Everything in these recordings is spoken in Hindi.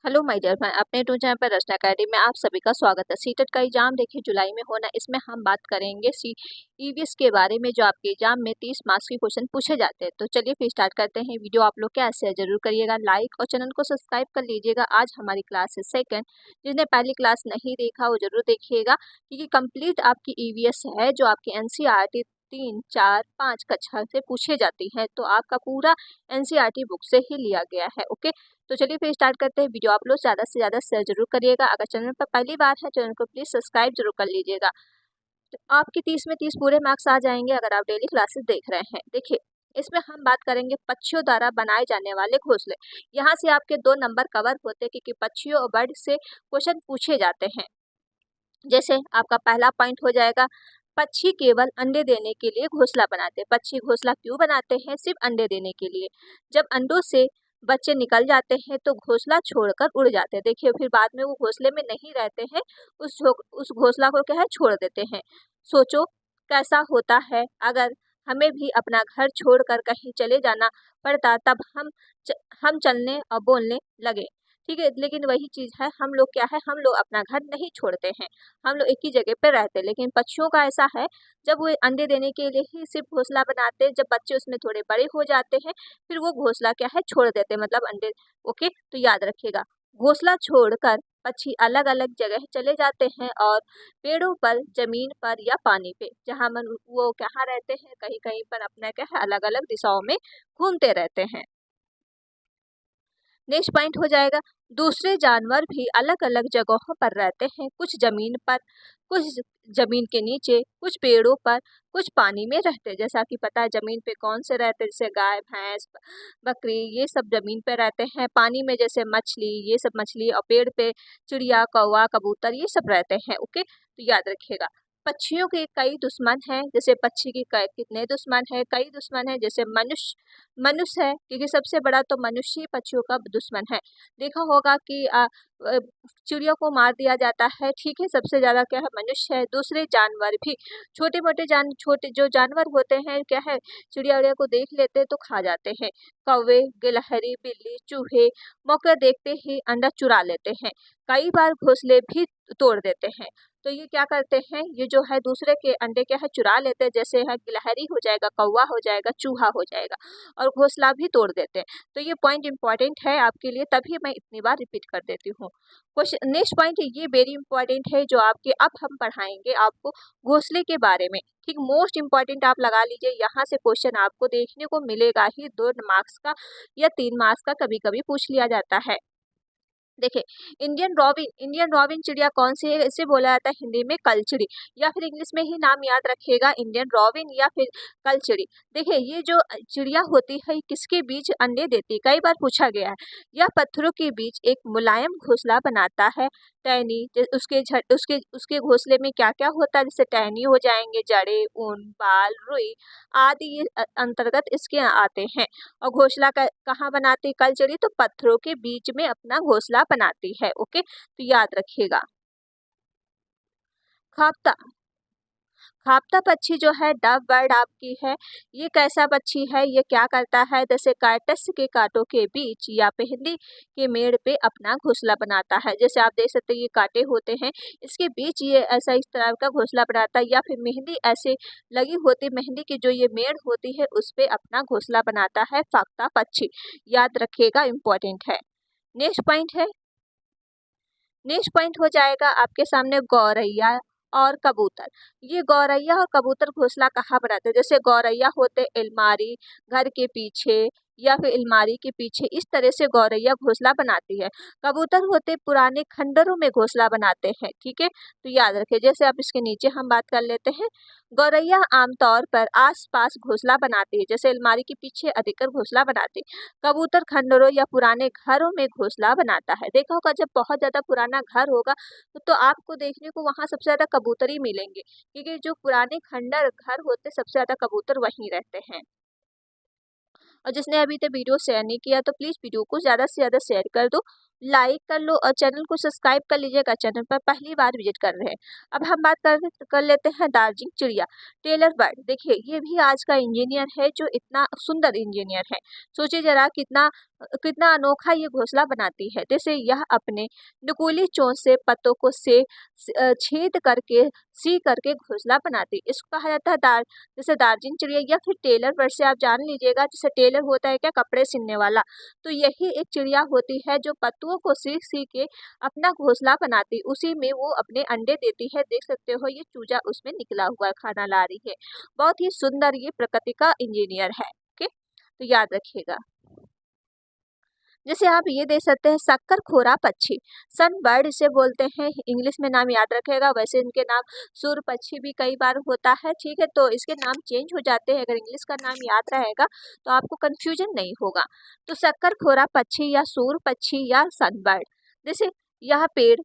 हेलो माय डियर फ्रेंड, अपने टू चैनल पर रचना अकेडमी में आप सभी का स्वागत है। सीटेट का एग्जाम देखिए जुलाई में होना, इसमें हम बात करेंगे ईवीएस के बारे में, जो आपके एग्जाम में 30 मार्क्स के क्वेश्चन पूछे जाते हैं। तो चलिए फिर स्टार्ट करते हैं। वीडियो आप लोग कैसे है जरूर करिएगा लाइक और चैनल को सब्सक्राइब कर लीजिएगा। आज हमारी क्लास है सेकंड, जिसने पहली क्लास नहीं देखा वो जरूर देखिएगा, क्योंकि कंप्लीट आपकी ईवीएस है जो आपकी एनसीईआरटी 3, 4, 5 कक्षा से पूछे जाती है। तो आपका पूरा एनसीईआरटी बुक से ही लिया गया है। ओके, तो चलिए फिर स्टार्ट करते हैं। वीडियो आप लोग ज़्यादा से ज़्यादा शेयर जरूर करिएगा। अगर चैनल पर पहली बार है चैनल को प्लीज़ सब्सक्राइब जरूर कर लीजिएगा। तो आपके 30 में 30 पूरे मार्क्स आ जाएंगे अगर आप डेली क्लासेस देख रहे हैं। देखिए, इसमें हम बात करेंगे पक्षियों द्वारा बनाए जाने वाले घोंसले। यहाँ से आपके 2 नंबर कवर होते हैं, क्योंकि पक्षियों और बर्ड से क्वेश्चन पूछे जाते हैं। जैसे आपका पहला पॉइंट हो जाएगा, पक्षी केवल अंडे देने के लिए घोंसला बनाते हैं। पक्षी घोंसला क्यों बनाते हैं? सिर्फ अंडे देने के लिए। जब अंडों से बच्चे निकल जाते हैं तो घोंसला छोड़कर उड़ जाते हैं। देखिए, फिर बाद में वो घोंसले में नहीं रहते हैं, उस घोंसला को क्या है, छोड़ देते हैं। सोचो कैसा होता है अगर हमें भी अपना घर छोड़कर कहीं चले जाना पड़ता, तब हम चलने और बोलने लगे। ठीक है, लेकिन वही चीज़ है, हम लोग क्या है, हम लोग अपना घर नहीं छोड़ते हैं, हम लोग एक ही जगह पे रहते हैं। लेकिन पक्षियों का ऐसा है, जब वो अंडे देने के लिए ही सिर्फ घोंसला बनाते हैं, जब बच्चे उसमें थोड़े बड़े हो जाते हैं फिर वो घोंसला क्या है, छोड़ देते हैं, मतलब अंडे। ओके, तो याद रखिएगा, घोंसला छोड़कर पक्षी अलग अलग जगह चले जाते हैं, और पेड़ों पर, जमीन पर या पानी पे, जहाँ मन वो कहाँ रहते हैं, कहीं कहीं पर अपना क्या है, अलग अलग दिशाओं में घूमते रहते हैं। नेक्स्ट पॉइंट हो जाएगा, दूसरे जानवर भी अलग अलग जगहों पर रहते हैं, कुछ जमीन पर, कुछ जमीन के नीचे, कुछ पेड़ों पर, कुछ पानी में रहते हैं। जैसा कि पता है जमीन पे कौन से रहते हैं, जैसे गाय, भैंस, बकरी, ये सब जमीन पे रहते हैं। पानी में जैसे मछली, ये सब मछली, और पेड़ पे चिड़िया, कौवा, कबूतर, ये सब रहते हैं। ओके, तो याद रखिएगा, पक्षियों के कई दुश्मन हैं। जैसे पक्षी के कितने दुश्मन हैं? कई दुश्मन हैं। जैसे मनुष्य है, क्योंकि सबसे बड़ा तो मनुष्य ही पक्षियों का दुश्मन है। देखा होगा कि चिड़ियों को मार दिया जाता है, ठीक है, सबसे ज्यादा क्या है, मनुष्य है। दूसरे जानवर भी, छोटे जो जानवर होते हैं क्या है, चिड़िया उड़िया को देख लेते हैं तो खा जाते हैं। कौवे, गिलहरी, बिल्ली, चूहे मौका देखते ही अंडा चुरा लेते हैं, कई बार घोंसले भी तोड़ देते हैं। तो ये क्या करते हैं, ये जो है दूसरे के अंडे क्या है, चुरा लेते हैं। जैसे है गिलहरी हो जाएगा, कौवा हो जाएगा, चूहा हो जाएगा, और घोंसला भी तोड़ देते हैं। तो ये पॉइंट इंपॉर्टेंट है आपके लिए, तभी मैं इतनी बार रिपीट कर देती हूँ। क्वेश्चन नेक्स्ट पॉइंट है, ये वेरी इंपॉर्टेंट है, जो आपके अब हम पढ़ाएंगे आपको घोंसले के बारे में। ठीक, मोस्ट इंपॉर्टेंट आप लगा लीजिए, यहाँ से क्वेश्चन आपको देखने को मिलेगा ही, 2 मार्क्स का या 3 मार्क्स का कभी कभी पूछ लिया जाता है। देखिए, इंडियन रॉबिन चिड़िया कौन सी है? इसे बोला जाता है हिंदी में कलचिड़ी, या फिर इंग्लिश में ही नाम याद रखिएगा, इंडियन रॉबिन या फिर कलचिड़ी। देखिए, ये जो चिड़िया होती है, किसके बीच अंडे देती है? कई बार पूछा गया है। यह पत्थरों के बीच एक मुलायम घोंसला बनाता है। टहनी, उसके घोंसले में क्या क्या होता है? जैसे टहनी हो जाएंगे, जड़े, ऊन, बाल, रुई आदि, ये अंतर्गत इसके आते हैं। और घोंसला कहाँ बनाती है कलचरी? तो पत्थरों के बीच में अपना घोंसला बनाती है। ओके, तो याद रखिएगा। खाप्ता खाप्ता पक्षी जो है, डव बर्ड आपकी है, ये कैसा पक्षी है? ये क्या करता है, जैसे कैक्टस के कांटों के बीच या मेहंदी के मेड़ पे अपना घोंसला बनाता है। जैसे आप देख सकते हैं, ये कांटे होते हैं, इसके बीच ये ऐसा इस तरह का घोंसला बनाता है, या फिर मेहंदी ऐसे लगी होती, मेहंदी की जो ये मेड़ होती है उस पे अपना घोंसला बनाता है फाख्ता पक्षी। याद रखिएगा, इंपॉर्टेंट है। नेक्स्ट पॉइंट है, नेक्स्ट पॉइंट हो जाएगा आपके सामने गौरैया और कबूतर। ये गौरैया और कबूतर घोंसला कहाँ बनाते हैं? जैसे गौरैया होते अलमारी, घर के पीछे, या फिर अलमारी के पीछे, इस तरह से गौरैया घोंसला बनाती है। कबूतर होते पुराने खंडरों में घोंसला बनाते हैं। ठीक है, तो याद रखें। जैसे आप इसके नीचे हम बात कर लेते हैं, गौरैया आमतौर पर आस-पास घोंसला बनाती है, जैसे अलमारी के पीछे अधिकतर घोंसला बनाती है। कबूतर खंडरों या पुराने घरों में घोंसला बनाता है। देखा होगा, जब बहुत ज्यादा पुराना घर होगा तो आपको देखने को वहां सबसे ज्यादा कबूतर ही मिलेंगे, क्योंकि जो पुराने खंडर घर होते सबसे ज्यादा कबूतर वहीं रहते हैं। और जिसने अभी तक वीडियो शेयर नहीं किया तो प्लीज वीडियो को ज्यादा से ज्यादा शेयर कर दो, लाइक कर लो और चैनल को सब्सक्राइब कर लीजिएगा, चैनल पर पहली बार विजिट कर रहे हैं। अब हम बात कर लेते हैं दार्जिलिंग चिड़िया टेलर बर्ड। देखिए ये भी आज का इंजीनियर है जो इतना सुंदर इंजीनियर है। सोचिए जरा कितना कितना अनोखा ये घोंसला बनाती है। जैसे यह अपने नुकीली चोंच से पत्तों को छेद करके सी करके घोंसला बनाती। इसको कहा जाता है जैसे दार्जिलिंग चिड़िया या फिर टेलर बर्ड से आप जान लीजिएगा। जैसे टेलर होता है क्या, कपड़े सिलने वाला, तो यही एक चिड़िया होती है जो पत्तों को सी के अपना घोंसला बनाती, उसी में वो अपने अंडे देती है। देख सकते हो ये चूजा उसमें निकला हुआ है, खाना ला रही है। बहुत ही सुंदर ये प्रकृति का इंजीनियर है। ओके, तो याद रखिएगा। जैसे आप ये दे सकते हैं शक्कर खोरा पक्षी, सन बर्ड इसे बोलते हैं, इंग्लिश में नाम याद रखेगा। वैसे इनके नाम सूर पक्षी भी कई बार होता है, ठीक है, तो इसके नाम चेंज हो जाते हैं। अगर इंग्लिश का नाम याद रहेगा तो आपको कंफ्यूजन नहीं होगा। तो शक्कर खोरा पक्षी या सूर पक्षी या सन बर्ड, जैसे यह पेड़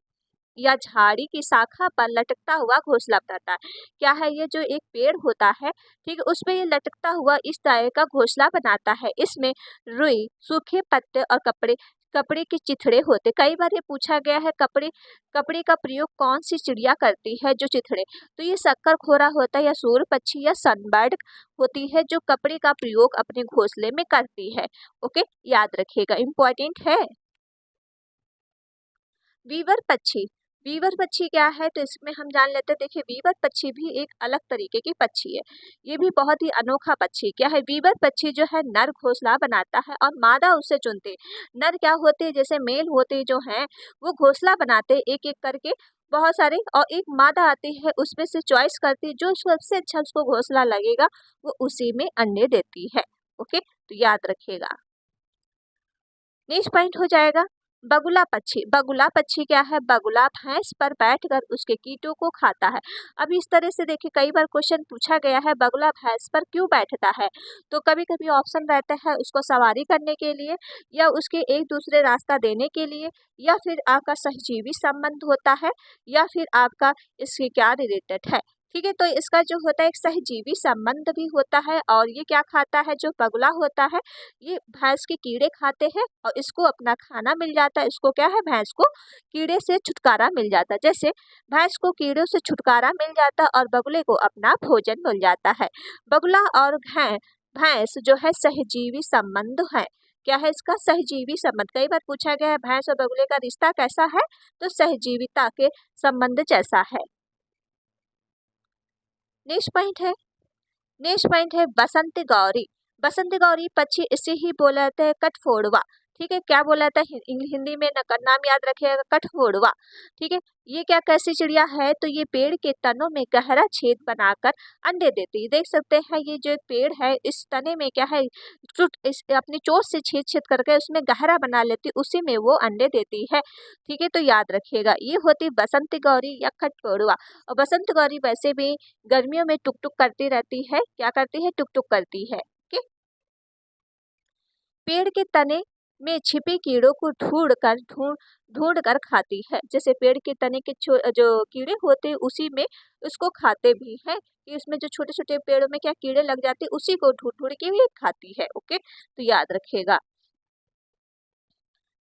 या झाड़ी की शाखा पर लटकता हुआ घोंसला बनाता है। क्या है, ये जो एक पेड़ होता है, ठीक है, उसमें ये लटकता हुआ इस तरह का घोंसला बनाता है। इसमें रुई, सूखे पत्ते और कपड़े कपड़े के चिथड़े होते। कई बार ये पूछा गया है कपड़े कपड़े का प्रयोग कौन सी चिड़िया करती है, जो चिथड़े, तो ये शक्कर खोरा होता है या सूर पक्षी या सनबर्ड होती है जो कपड़े का प्रयोग अपने घोंसले में करती है। ओके, याद रखिएगा, इम्पोर्टेंट है। वीवर पक्षी, वीवर पक्षी क्या है, तो इसमें हम जान लेते हैं। देखिए वीवर पक्षी भी एक अलग तरीके की पक्षी है। ये भी बहुत ही अनोखा पक्षी क्या है। वीवर पक्षी जो है नर घोंसला बनाता है और मादा उससे चुनते हैं। नर क्या होते हैं, जैसे मेल होते जो हैं वो घोंसला बनाते एक एक करके बहुत सारे, और एक मादा आती है उसमें से चॉइस करती है, जो सबसे अच्छा उसको घोंसला लगेगा वो उसी में अंडे देती है। ओके, तो याद रखिएगा। नेक्स्ट पॉइंट हो जाएगा बगुला पक्षी। बगुला पक्षी क्या है, बगुला भैंस पर बैठकर उसके कीटों को खाता है। अब इस तरह से देखिए कई बार क्वेश्चन पूछा गया है बगुला भैंस पर क्यों बैठता है, तो कभी कभी ऑप्शन रहता है उसको सवारी करने के लिए, या उसके एक दूसरे रास्ता देने के लिए, या फिर आपका सहजीवी संबंध होता है, या फिर आपका इसके क्या रिलेटेड है। ठीक है, तो इसका जो होता है एक सहजीवी संबंध भी होता है। और ये क्या खाता है, जो बगुला होता है ये भैंस के कीड़े खाते हैं और इसको अपना खाना मिल जाता है। इसको क्या है, भैंस को कीड़े से छुटकारा मिल जाता है। जैसे भैंस को कीड़ों से छुटकारा मिल जाता है और बगुले को अपना भोजन मिल जाता है। बगुला और भैंस जो है सहजीवी संबंध है। क्या है इसका, सहजीवी संबंध। कई बार पूछा गया है भैंस और बगुले का रिश्ता कैसा है, तो सहजीविता के संबंध जैसा है। नेक्स्ट पॉइंट है बसंत गौरी। बसंत गौरी पक्षी इसे ही बोला जाता है कठफोड़वा। ठीक है, क्या बोला जाता है हिंदी में, नाम याद रखिएगा, कठफोड़वा। ठीक है, ये क्या कैसी चिड़िया है, तो ये पेड़ के तनों में गहरा छेद बनाकर अंडे देती है। देख सकते हैं ये जो पेड़ है इस तने में क्या है, अपनी चोंच से छेद छेद करके उसमें गहरा बना लेती, उसी में वो अंडे देती है। ठीक है, तो याद रखिएगा ये होती बसंत गौरी या कठफोड़वा। और बसंत गौरी वैसे भी गर्मियों में टुक टुक करती रहती है। क्या करती है, टुक टुक करती है। ओके, पेड़ के तने में छिपे कीड़ों को ढूंढ कर खाती है। जैसे पेड़ के तने के जो कीड़े होते हैं उसी में उसको खाते भी हैं, कि उसमें जो छोटे छोटे पेड़ों में क्या कीड़े लग जाते हैं उसी को ढूंढ ढूंढ के भी खाती है। ओके, तो याद रखिएगा।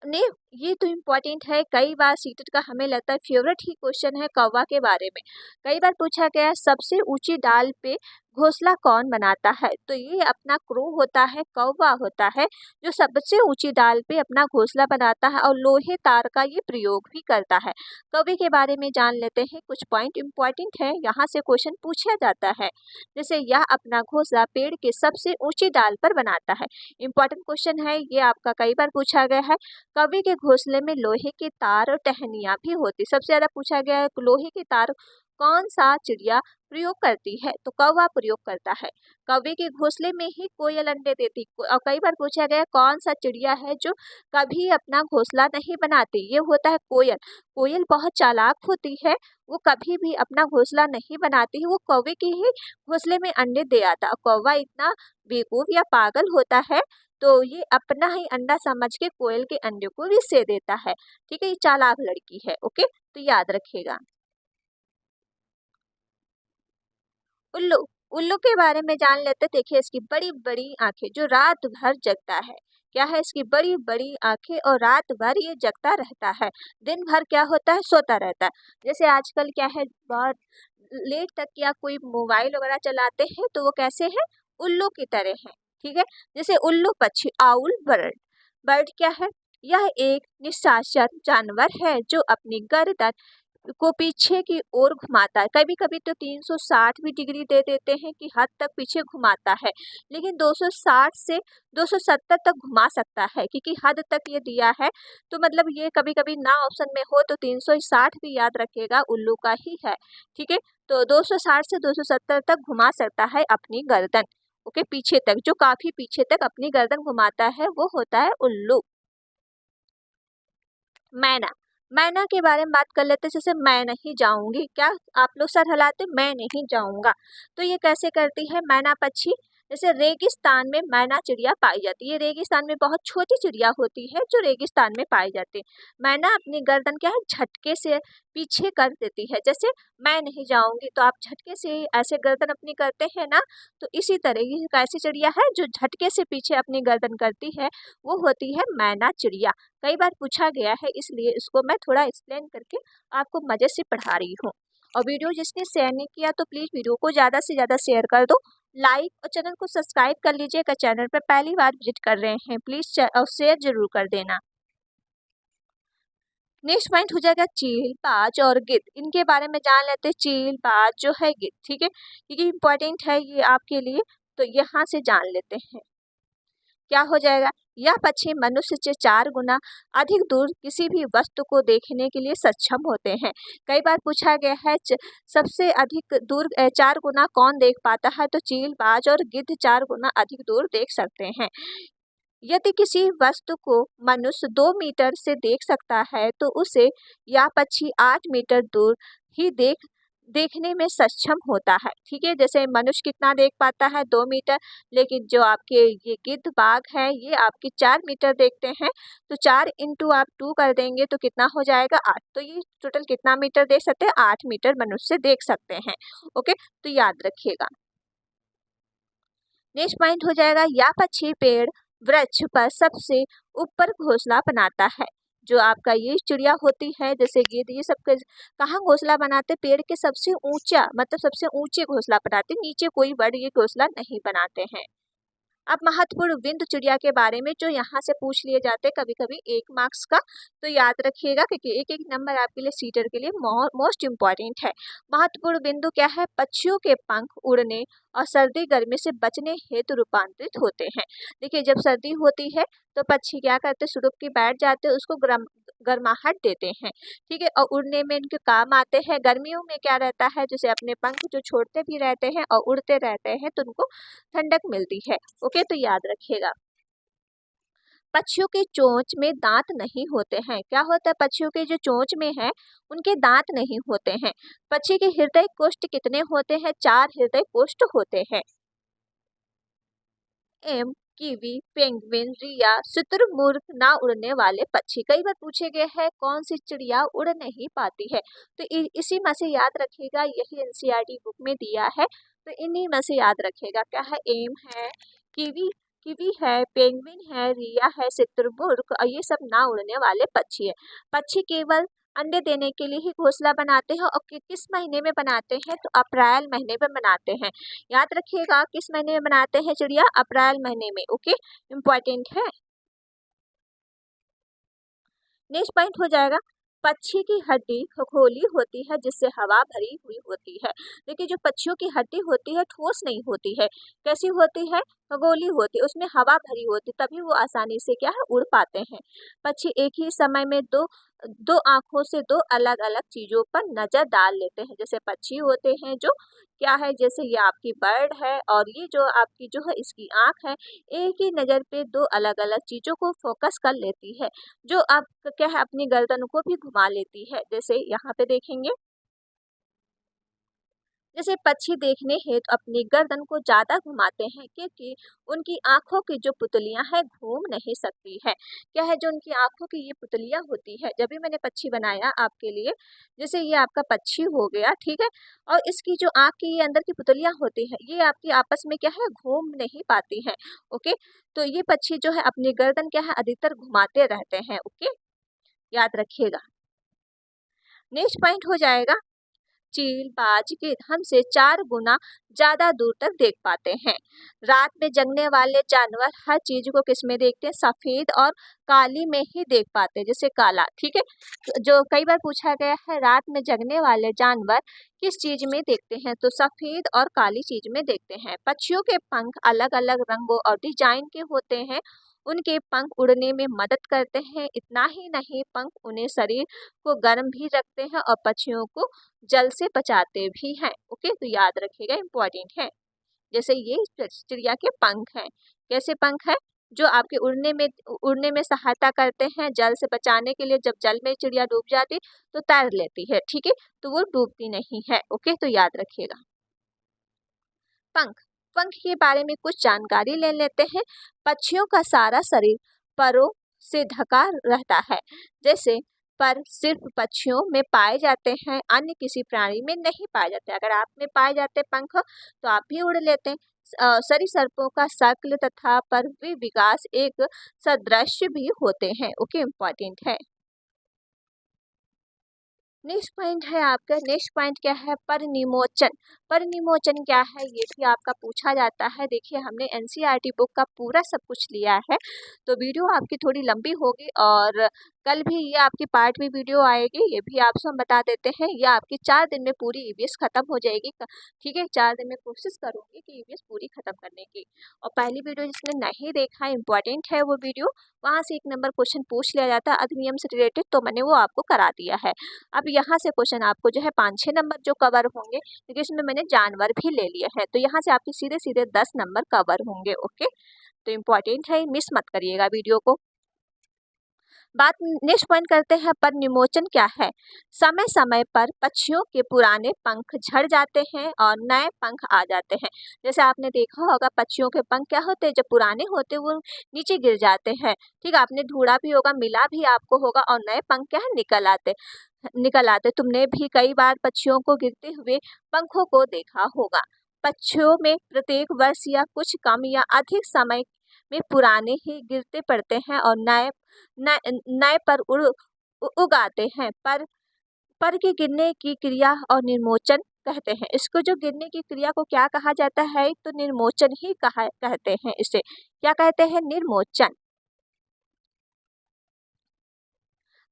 ने ये तो इम्पोर्टेंट है, कई बार सीटेट का हमें लगता है फेवरेट ही क्वेश्चन है कौवा के बारे में। कई बार पूछा गया है सबसे ऊंची डाल पे घोंसला कौन बनाता है, तो ये अपना क्रू होता है, कौवा होता है जो सबसे ऊंची डाल पे अपना घोंसला बनाता है और लोहे तार का ये प्रयोग भी करता है। कौवे के बारे में जान लेते हैं, कुछ पॉइंट इम्पोर्टेंट है, यहाँ से क्वेश्चन पूछा जाता है। जैसे यह अपना घोंसला पेड़ के सबसे ऊंची डाल पर बनाता है। इम्पोर्टेंट क्वेश्चन है ये, आपका कई बार पूछा गया है। कौवे के घोंसले में लोहे के तार और टहनियां भी होती। सबसे ज्यादा पूछा गया है लोहे के तार कौन सा चिड़िया प्रयोग करती है, तो कौवा प्रयोग करता है। कौवे के घोंसले में ही कोयल अंडे देती। और कई बार पूछा गया कौन सा चिड़िया है जो कभी अपना घोंसला नहीं बनाती, ये होता है कोयल। कोयल बहुत चालाक होती है, वो कभी भी अपना घोंसला नहीं बनाती है, वो कौवे के ही घोंसले में अंडे दे आता। कौवा इतना बेवकूफ या पागल होता है, तो ये अपना ही अंडा समझ के कोयल के अंडे को भी दे देता है। ठीक है, ये चालाक लड़की है। ओके, तो याद रखिएगा। उल्लू, उल्लू के बारे में जान लेते। देखिए इसकी बड़ी बड़ी आंखें जो रात भर जगता है। क्या है, इसकी बड़ी बड़ी आंखें और रात भर ये जगता रहता है, दिन भर क्या होता है, सोता रहता है। जैसे आजकल क्या है, बहुत लेट तक या कोई मोबाइल वगैरह चलाते हैं तो वो कैसे है, उल्लू की तरह है। ठीक है, जैसे उल्लू पक्षी, आउल बर्ड। बर्ड क्या है, यह एक निशाचर जानवर है जो अपनी गर्दन को पीछे की ओर घुमाता है। कभी कभी तो 360 भी डिग्री दे देते हैं कि हद तक पीछे घुमाता है, लेकिन 260 से 270 तक घुमा सकता है, क्योंकि हद तक ये दिया है। तो मतलब ये कभी कभी ना ऑप्शन में हो तो 360 भी याद रखेगा, उल्लू का ही है। ठीक है, तो 260 से 270 तक घुमा सकता है अपनी गर्दन। ओके, पीछे तक, जो काफी पीछे तक अपनी गर्दन घुमाता है वो होता है उल्लू। मैना, मैना के बारे में बात कर लेते हैं। जैसे मैं नहीं जाऊंगी, क्या आप लोग सर हिलाते, मैं नहीं जाऊंगा। तो ये कैसे करती है मैना पक्षी, जैसे रेगिस्तान में मैना चिड़िया पाई जाती है। ये रेगिस्तान में बहुत छोटी चिड़िया होती है जो रेगिस्तान में पाई जाती है। मैना अपनी गर्दन क्या है, झटके से पीछे कर देती है। जैसे मैं नहीं जाऊंगी तो आप झटके से ऐसे गर्दन अपनी करते हैं ना, तो इसी तरह ये कैसी चिड़िया है जो झटके से पीछे अपनी गर्दन करती है, वो होती है मैना चिड़िया। कई बार पूछा गया है, इसलिए इसको मैं थोड़ा एक्सप्लेन करके आपको मजे से पढ़ा रही हूँ। और वीडियो जिसने शेयर नहीं किया तो प्लीज वीडियो को ज्यादा से ज्यादा शेयर कर दो, लाइक और चैनल को सब्सक्राइब कर लीजिएगा। चैनल पर पहली बार विजिट कर रहे हैं प्लीज और शेयर जरूर कर देना। नेक्स्ट पॉइंट हो जाएगा चील, बाज और गिद्ध। इनके बारे में जान लेते हैं। चील, बाज जो है, गिद्ध। ठीक है, क्योंकि इम्पोर्टेंट है ये आपके लिए, तो यहाँ से जान लेते हैं। क्या हो जाएगा, यह पक्षी मनुष्य से 4 गुना अधिक दूर किसी भी वस्तु को देखने के लिए सक्षम होते हैं। कई बार पूछा गया है सबसे अधिक दूर 4 गुना कौन देख पाता है, तो चील, बाज और गिद्ध 4 गुना अधिक दूर देख सकते हैं। यदि किसी वस्तु को मनुष्य 2 मीटर से देख सकता है तो उसे यह पक्षी 8 मीटर दूर ही देखने में सक्षम होता है। ठीक है, जैसे मनुष्य कितना देख पाता है, 2 मीटर, लेकिन जो आपके ये गिद्ध, बाघ है, ये आपके 4 मीटर देखते हैं। तो 4 इंटू आप 2 कर देंगे तो कितना हो जाएगा, 8। तो ये टोटल कितना मीटर देख सकते हैं, 8 मीटर मनुष्य देख सकते हैं। ओके, तो याद रखिएगा। नेक्स्ट पॉइंट हो जाएगा, या पक्षी पेड़, वृक्ष पर सबसे ऊपर घोंसला बनाता है। जो आपका ये चिड़िया होती है, जैसे गिद्ध, ये सब कहाँ घोंसला बनाते, पेड़ के सबसे ऊंचा, मतलब सबसे ऊंचे घोंसला बनाते, नीचे कोई बड़ ये घोंसला नहीं बनाते हैं। अब महत्वपूर्ण बिंदु चिड़िया के बारे में जो यहाँ से पूछ लिए जाते हैं कभी कभी 1 मार्क्स का, तो याद रखिएगा क्योंकि एक एक नंबर आपके लिए सीटर के लिए मोस्ट इम्पॉर्टेंट है। महत्वपूर्ण बिंदु क्या है, पक्षियों के पंख उड़ने और सर्दी गर्मी से बचने हेतु रूपांतरित होते हैं। देखिए, जब सर्दी होती है तो पक्षी क्या करते, सुरुक के बैठ जाते हैं, उसको गर्माहट देते हैं। ठीक है, और उड़ने में इनके काम आते हैं। गर्मियों में क्या रहता है, जैसे अपने पंख जो छोड़ते भी रहते हैं और उड़ते रहते हैं तो उनको ठंडक मिलती है। ओके, तो याद रखिएगा। पक्षियों के चोंच में दांत नहीं होते हैं। क्या होता है, पक्षियों के जो चोंच में है उनके दांत नहीं होते हैं। पक्षी के हृदय कोष्ठ कितने होते हैं, 4 हृदय कोष्ठ होते हैं। एम, कीवी, पेंगुइन, रिया, शुतुरमुर्ग ना उड़ने वाले पक्षी। कई बार पूछे गए हैं कौन सी चिड़िया उड़ नहीं पाती है, तो इसी में से याद रखिएगा, यही एनसीईआरटी बुक में दिया है, तो इन्हीं में से याद रखिएगा। क्या है, एम है, कीवी कीवी है, पेंगुइन है, रिया है, शुतुरमुर्ग, और ये सब ना उड़ने वाले पक्षी है। पक्षी केवल अंडे देने के लिए ही घोंसला बनाते हैं, और किस महीने में बनाते हैं, तो अप्रैल महीने में बनाते हैं। याद रखिएगा, किस महीने में बनाते हैं चिड़िया, अप्रैल महीने में। ओके, इम्पोर्टेंट है। नेक्स्ट पॉइंट हो जाएगा, पक्षी की हड्डी खखोली होती है जिससे हवा भरी हुई होती है। देखिए, जो पक्षियों की हड्डी होती है ठोस नहीं होती है, कैसी होती है, खगोली होती है, उसमें हवा भरी होती, तभी वो आसानी से क्या है, उड़ पाते हैं। पक्षी एक ही समय में दो दो आंखों से दो अलग अलग चीजों पर नजर डाल लेते हैं। जैसे पक्षी होते हैं जो क्या है, जैसे ये आपकी बर्ड है और ये जो आपकी जो है इसकी आंख है, एक ही नजर पे 2 अलग अलग चीजों को फोकस कर लेती है, जो आप क्या है अपनी गर्दन को भी घुमा लेती है। जैसे यहाँ पे देखेंगे, जैसे पक्षी देखने हेतु अपनी गर्दन को ज्यादा घुमाते हैं क्योंकि उनकी आंखों की जो पुतलियां हैं घूम नहीं सकती है। क्या है, जो उनकी आंखों की ये पुतलियां होती है, जब भी मैंने पक्षी बनाया आपके लिए, जैसे ये आपका पक्षी हो गया, ठीक है, और इसकी जो आंख की ये अंदर की पुतलियां होती है, ये आपकी आपस में क्या है, घूम नहीं पाती हैं। ओके, तो ये पक्षी जो है अपनी गर्दन क्या है, अधिकतर घुमाते रहते हैं। ओके, याद रखिएगा। नेक्स्ट पॉइंट हो जाएगा, चील बाज गिद्ध हमसे 4 गुना ज्यादा दूर तक देख पाते हैं। रात में जगने वाले जानवर हर चीज को किस में देखते हैं, सफेद और काली में ही देख पाते हैं, जैसे काला, ठीक है। जो कई बार पूछा गया है, रात में जगने वाले जानवर किस चीज में देखते हैं, तो सफेद और काली चीज में देखते हैं। पक्षियों के पंख अलग अलग रंगों और डिजाइन के होते हैं। उनके पंख उड़ने में मदद करते हैं। इतना ही नहीं, पंख उन्हें शरीर को गर्म भी रखते हैं और पक्षियों को जल से बचाते भी हैं। ओके, तो याद रखिएगा, इम्पोर्टेंट है। जैसे ये चिड़िया के पंख हैं, कैसे पंख हैं, जो आपके उड़ने में सहायता करते हैं, जल से बचाने के लिए। जब जल में चिड़िया डूब जाती तो तैर लेती है, ठीक है, तो वो डूबती नहीं है। ओके, तो याद रखिएगा। पंख, पंख के बारे में कुछ जानकारी ले लेते हैं। पक्षियों का सारा शरीर परों से ढका रहता है, जैसे पर सिर्फ पक्षियों में पाए जाते हैं, अन्य किसी प्राणी में नहीं पाए जाते। अगर आप में पाए जाते पंख तो आप भी उड़ लेते हैं। सरीसृपों का शक्ल तथा पर्वी विकास एक सदृश भी होते हैं। ओके, इम्पोर्टेंट है। नेक्स्ट पॉइंट है आपका, नेक्स्ट पॉइंट क्या है, परिनिमोचन। परिनिमोचन क्या है, ये भी आपका पूछा जाता है। देखिए, हमने एनसीईआरटी बुक का पूरा सब कुछ लिया है, तो वीडियो आपकी थोड़ी लंबी होगी और कल भी ये आपकी पार्ट में वीडियो आएगी, ये भी आपसे हम बता देते हैं। ये आपकी 4 दिन में पूरी ईवीएस खत्म हो जाएगी, ठीक है। 4 दिन में कोशिश करूंगी कि ईवीएस पूरी खत्म करने की। और पहली वीडियो जिसने नहीं देखा, इंपॉर्टेंट है वो वीडियो, वहाँ से 1 नंबर क्वेश्चन पूछ लिया जाता है अधिनियम से रिलेटेड, तो मैंने वो आपको करा दिया है। अब यहाँ से क्वेश्चन आपको जो है 5-6 नंबर जो कवर होंगे, क्योंकि इसमें मैंने जानवर भी ले लिए हैं, तो यहाँ से आपके सीधे सीधे 10 नंबर कवर होंगे। ओके, तो इम्पोर्टेंट है, मिस मत करिएगा वीडियो को। बात नेक्स्ट पॉइंट करते हैं, पर निमोचन क्या है। समय समय पर पक्षियों के पुराने पंख झड़ जाते हैं और नए पंख आ जाते हैं। जैसे आपने देखा होगा, पक्षियों के पंख क्या होते हैं, जब पुराने होते हैं वो नीचे गिर जाते हैं, ठीक, आपने ढूंढा भी होगा, मिला भी आपको होगा, और नए पंख क्या है, निकल आते। तुमने भी कई बार पक्षियों को गिरते हुए पंखों को देखा होगा। पक्षियों में प्रत्येक वर्ष या कुछ कम या अधिक समय में पुराने ही गिरते पड़ते हैं और नए नए नए पर उगाते हैं। पर के गिरने की क्रिया और निर्मोचन कहते हैं। इसको जो गिरने की क्रिया को क्या कहा जाता है, तो निर्मोचन ही कहते हैं। इसे क्या कहते हैं, निर्मोचन।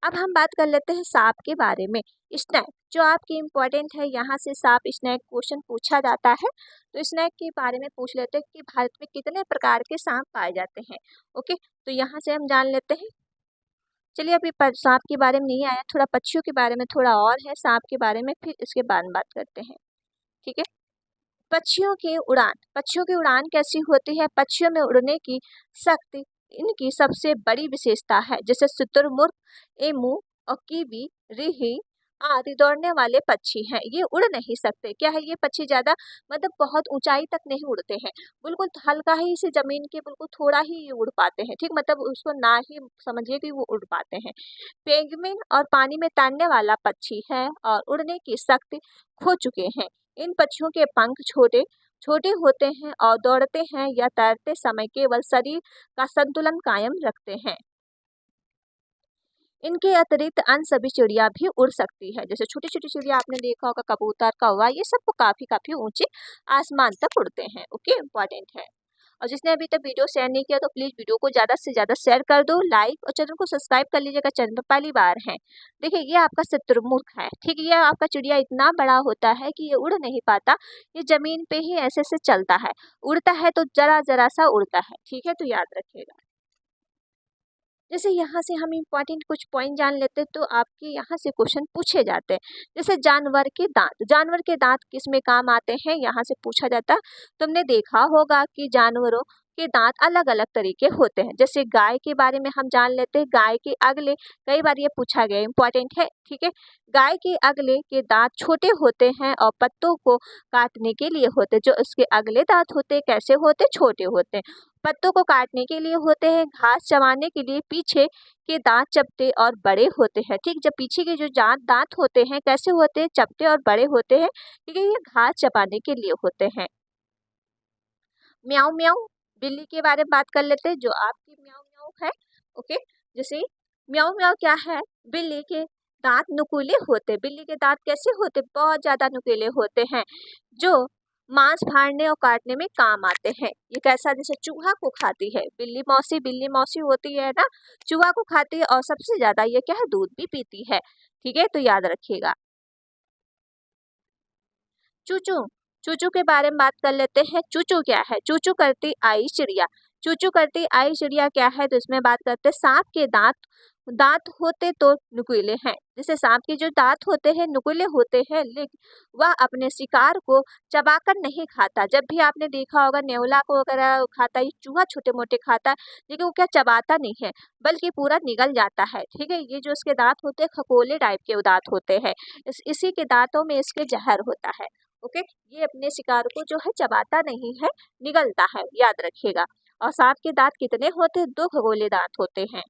अब हम बात कर लेते हैं सांप के बारे में। स्नेक जो आपकी इम्पोर्टेंट है, यहाँ से सांप स्नेक क्वेश्चन पूछा जाता है, तो स्नेक के बारे में पूछ लेते हैं कि भारत में कितने प्रकार के सांप पाए जाते हैं। ओके, तो यहाँ से हम जान लेते हैं। चलिए, अभी सांप के बारे में नहीं आया, थोड़ा पक्षियों के बारे में थोड़ा और है, सांप के बारे में फिर इसके बाद में बात करते हैं, ठीक है। पक्षियों की उड़ान कैसी होती है। पक्षियों में उड़ने की शक्ति इनकी सबसे बड़ी विशेषता है। जैसे शुतुरमुर्ग, एमू और कीवी, रिही आदि दौड़ने वाले पक्षी हैं, ये उड़ नहीं सकते। क्या है, ये पक्षी ज्यादा मतलब बहुत ऊंचाई तक नहीं उड़ते हैं, बिल्कुल हल्का ही से जमीन के बिल्कुल थोड़ा ही ये उड़ पाते हैं, ठीक, मतलब उसको ना ही समझिए कि वो उड़ पाते हैं। पेंगुइन और पानी में तैरने वाला पक्षी है और उड़ने की शक्ति खो चुके हैं। इन पक्षियों के पंख छोटे छोटे होते हैं और दौड़ते हैं या तैरते समय केवल शरीर का संतुलन कायम रखते हैं। इनके अतिरिक्त अन्य सभी चिड़िया भी उड़ सकती है। जैसे छोटी छोटी चिड़िया आपने देखा होगा, कबूतर, कौवा, ये सब काफी ऊंचे आसमान तक उड़ते हैं। ओके, इम्पोर्टेंट है। और जिसने अभी तक वीडियो शेयर नहीं किया तो प्लीज वीडियो को ज्यादा से ज्यादा शेयर कर दो, लाइक और चैनल को सब्सक्राइब कर लीजिएगा, चैनल पर पहली बार है। देखिए, ये आपका शुतुरमुर्ग है, ठीक, ये आपका चिड़िया इतना बड़ा होता है कि ये उड़ नहीं पाता, ये जमीन पे ही ऐसे से चलता है, उड़ता है तो जरा जरा सा उड़ता है, ठीक है, तो याद रखिएगा। जैसे यहाँ से हम इम्पोर्टेंट कुछ पॉइंट जान लेते हैं, तो आपके यहाँ से क्वेश्चन पूछे जाते हैं। जैसे जानवर के दांत किस में काम आते हैं, यहाँ से पूछा जाता है। तुमने देखा होगा कि जानवरों के दांत अलग अलग तरीके होते हैं। जैसे गाय के बारे में हम जान लेते हैं, गाय के अगले, कई बार ये पूछा गया, इंपॉर्टेंट है, ठीक है। गाय के अगले के दांत छोटे होते हैं और पत्तों को काटने के लिए होते हैं। जो उसके अगले दांत होते हैं कैसे होते हैं, छोटे होते हैं, पत्तों को काटने के लिए होते हैं। घास चबाने के लिए पीछे के दांत चपटे और बड़े होते हैं, ठीक। जब पीछे के जो दांत होते हैं कैसे होते हैं, चपटे और बड़े होते हैं, ठीक है, ये घास चबाने के लिए होते हैं। म्याऊ म्याऊ, बिल्ली के बारे में बात कर लेते हैं, जो आपकी म्याऊ म्याऊ है, ओके। जैसे म्याऊ म्याऊ क्या है, बिल्ली के दांत नुकीले होते हैं। बिल्ली के दांत कैसे होते, बहुत ज्यादा नुकीले होते हैं, जो मांस फाड़ने और काटने में काम आते हैं। ये कैसा, जैसे चूहा को खाती है बिल्ली मौसी होती है ना, चूहा को खाती है और सबसे ज्यादा ये क्या है, दूध भी पीती है, ठीक है, तो याद रखिएगा। चूचू, चूचू के बारे में बात कर लेते हैं। चूचू क्या है, चूचू करती आई चिड़िया। चूचू करती आई चिड़िया क्या है, तो इसमें बात करते हैं सांप के दांत, दांत होते तो नुकीले हैं। जैसे सांप के जो दांत होते हैं नुकीले होते हैं, लेकिन वह अपने शिकार को चबाकर नहीं खाता। जब भी आपने देखा होगा नेवला को वगैरह खाता है, चूहा छोटे मोटे खाता है, लेकिन वो क्या चबाता नहीं है, बल्कि पूरा निगल जाता है, ठीक है। ये जो इसके दांत होते हैं खकोले टाइप के दांत होते हैं, इसी के दांतों में इसके जहर होता है, ओके। ये अपने शिकार को जो है चबाता नहीं है, निगलता है, याद रखिएगा। और सांप के दांत कितने होते हैं, 2 खगोले दांत होते हैं।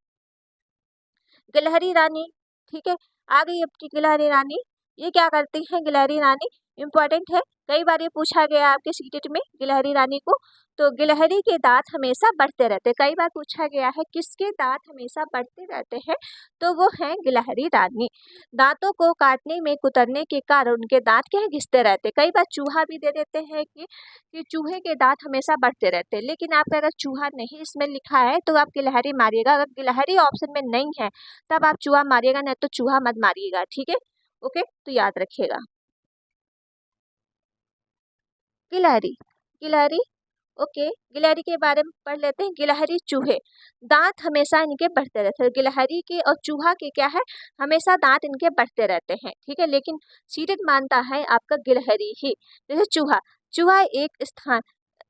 गिलहरी रानी, ठीक है, आ गई अपनी गिलहरी रानी। ये क्या करती है गिलहरी रानी, इंपॉर्टेंट है, कई बार ये पूछा गया आपके सीटेट में गिलहरी रानी को। तो गिलहरी के दांत हमेशा बढ़ते रहते हैं, कई बार पूछा गया है किसके दांत हमेशा बढ़ते रहते हैं, तो वो है गिलहरी रानी। दांतों को काटने में कुतरने के कारण उनके दांत क्या है, घिसते रहते। कई बार चूहा भी दे देते हैं कि चूहे के दांत हमेशा बढ़ते रहते हैं, लेकिन आपका अगर चूहा नहीं इसमें लिखा है तो आप गिलहरी मारिएगा। अगर गिलहरी ऑप्शन में नहीं है तब आप चूहा मारिएगा, नहीं तो चूहा मत मारिएगा, ठीक है, ओके, तो याद रखिएगा। गिलहरी, गिलहरी, ओके, गिलहरी के बारे में पढ़ लेते हैं। गिलहरी चूहे, दांत हमेशा इनके बढ़ते रहते हैं। गिलहरी के और चूहा के क्या है, हमेशा दांत इनके बढ़ते रहते हैं, ठीक है, लेकिन सीटेट मानता है आपका गिलहरी ही। जैसे चूहा, चूहा एक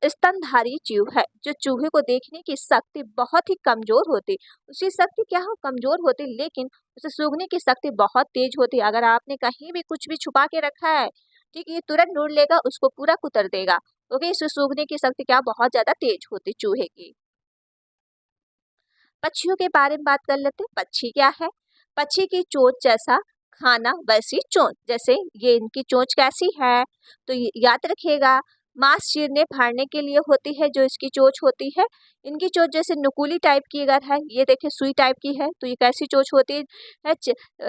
स्तनधारी जीव है, जो चूहे को देखने की शक्ति बहुत ही कमजोर होती, उसकी शक्ति क्या हो, कमजोर होती, लेकिन उसे सूंघने की शक्ति बहुत तेज होती। अगर आपने कहीं भी कुछ भी छुपा के रखा है, ठीक है, ये तुरंत ढूंढ लेगा, उसको पूरा कुतर देगा, ओके। इसे सूंघने की शक्ति क्या बहुत ज्यादा तेज होती चूहे की। पक्षियों के बारे में बात कर लेते हैं। पक्षी क्या है, पक्षी की चोंच जैसा खाना वैसी चोंच, जैसे ये इनकी चोंच कैसी है, तो याद रखिएगा, मांस चीरने फाड़ने के लिए होती है जो इसकी चोंच होती है। इनकी चोंच जैसे नुकीली टाइप की अगर है, ये देखिए सुई टाइप की है, तो ये कैसी चोंच होती है,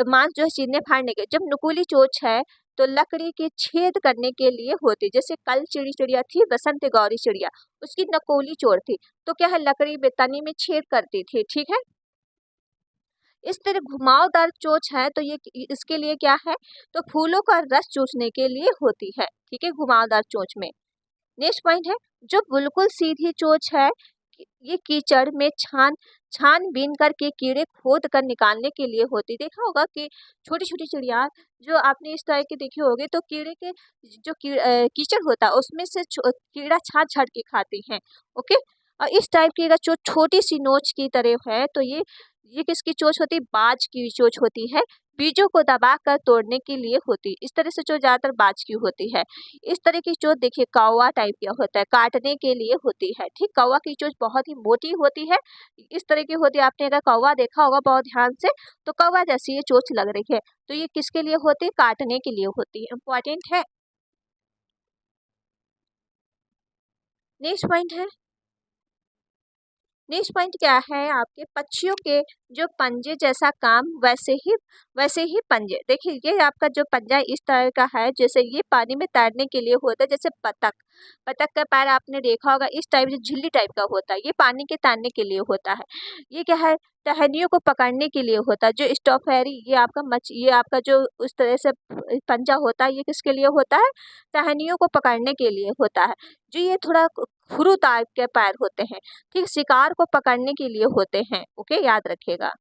मांस जो है चीरने फाड़ने के। जब नुकीली चोंच है तो लकड़ी के छेद करने के लिए होती, जैसे कल चिड़िया थी बसंत गौरी चिड़िया, उसकी नकोली चोंच थी, तो क्या है, लकड़ी में तनी में छेद करती थी, ठीक है। इस तरह घुमावदार चोंच है तो ये इसके लिए क्या है, तो फूलों का रस चूसने के लिए होती है, ठीक है, घुमावदार चोंच में। नेक्स्ट पॉइंट है, जो बिल्कुल सीधी चोंच है, ये कीचड़ में छानबीन करके कीड़े खोद कर निकालने के लिए होती। देखा होगा कि छोटी छोटी चिड़िया जो आपने इस तरह की देखी होगी, तो कीड़े के जो कीचड़ होता है उसमें से कीड़ा छाट छाट के खाती हैं, ओके। और इस टाइप की अगर जो छोटी सी नोच की तरह है, तो ये किसकी चोंच होती, बाज की चोंच होती है, बीजों को दबाकर तोड़ने के लिए होती। इस तरह से चोंच ज्यादातर बाज की होती है। इस तरह की चोंच देखिए कौवा टाइप का होता है, काटने के लिए होती है, ठीक। कौवा की चोंच बहुत ही मोटी होती है, इस तरह की होती है। आपने अगर कौवा देखा होगा बहुत ध्यान से, तो कौवा जैसी ये चोंच लग रही है, तो ये किसके लिए होती है, काटने के लिए होती है, इंपॉर्टेंट है। नेक्स्ट पॉइंट है, नेक्स्ट पॉइंट क्या है आपके, पक्षियों के जो पंजे जैसा काम वैसे ही पंजे। देखिए ये आपका जो पंजा इस तरह का है, जैसे ये पानी में तैरने के लिए होता है। जैसे बतख का पैर आपने देखा होगा इस टाइप से झिल्ली टाइप का होता है, ये पानी के तैरने के लिए होता है। ये क्या है, टहनियों को पकड़ने के लिए होता है। जो स्टॉफेरी, ये आपका जो उस तरह से पंजा होता है, ये किसके लिए होता है, टहनियों को पकड़ने के लिए होता है। जो ये थोड़ा खुरू टाइप के पैर होते हैं, ठीक, शिकार को पकड़ने के लिए होते हैं, ओके, याद रखिएगा।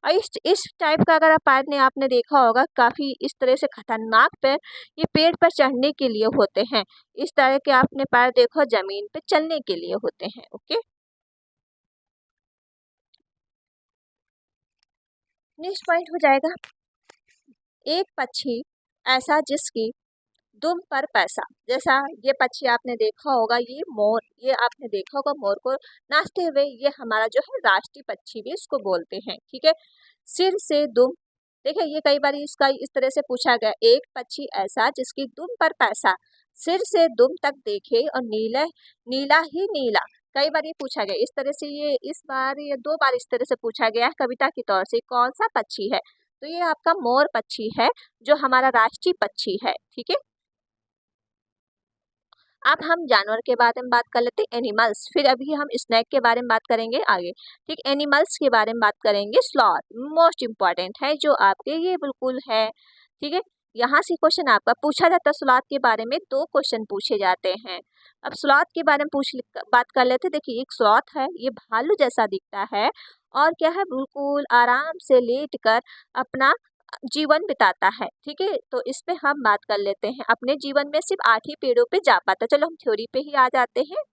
और इस टाइप का अगर पैर ने आपने देखा होगा, काफ़ी इस तरह से खतरनाक पैर ये पेड़ पर चढ़ने के लिए होते हैं। इस तरह के आपने पैर देखो जमीन पे चलने के लिए होते हैं। ओके, नेक्स्ट पॉइंट हो जाएगा, एक पक्षी ऐसा जिसकी दुम पर पैसा। जैसा ये पक्षी आपने देखा होगा, ये मोर, ये आपने देखा होगा मोर को नाचते हुए, ये हमारा जो है राष्ट्रीय पक्षी भी इसको बोलते हैं। ठीक है, सिर से दुम, देखिए ये कई बार इसका इस तरह से पूछा गया, एक पक्षी ऐसा जिसकी दुम पर पैसा, सिर से दुम तक देखे और नीला नीला ही नीला। कई बार ये पूछा गया इस तरह से, ये इस बार ये 2 बार इस तरह से पूछा गया है कविता के तौर से, कौन सा पक्षी है? तो ये आपका मोर पक्षी है जो हमारा राष्ट्रीय पक्षी है। ठीक है, अब हम जानवर के बारे में बात कर लेते हैं, एनिमल्स, फिर अभी हम स्नैक के बारे में बात करेंगे आगे। ठीक, एनिमल्स के बारे में बात करेंगे, स्लॉथ मोस्ट इंपॉर्टेंट है जो आपके, ये बिल्कुल है। ठीक है, यहाँ से क्वेश्चन आपका पूछा जाता है, स्लॉथ के बारे में 2 क्वेश्चन पूछे जाते हैं। अब स्लॉथ के बारे में बात कर लेते हैं। देखिए एक स्लॉथ है, ये भालू जैसा दिखता है और क्या है, बिल्कुल आराम से लेट कर अपना जीवन बिताता है। ठीक है, तो इस पे हम बात कर लेते हैं, अपने जीवन में सिर्फ 8 ही पेड़ों पे जा पाता। चलो हम थ्योरी पे ही आ जाते हैं।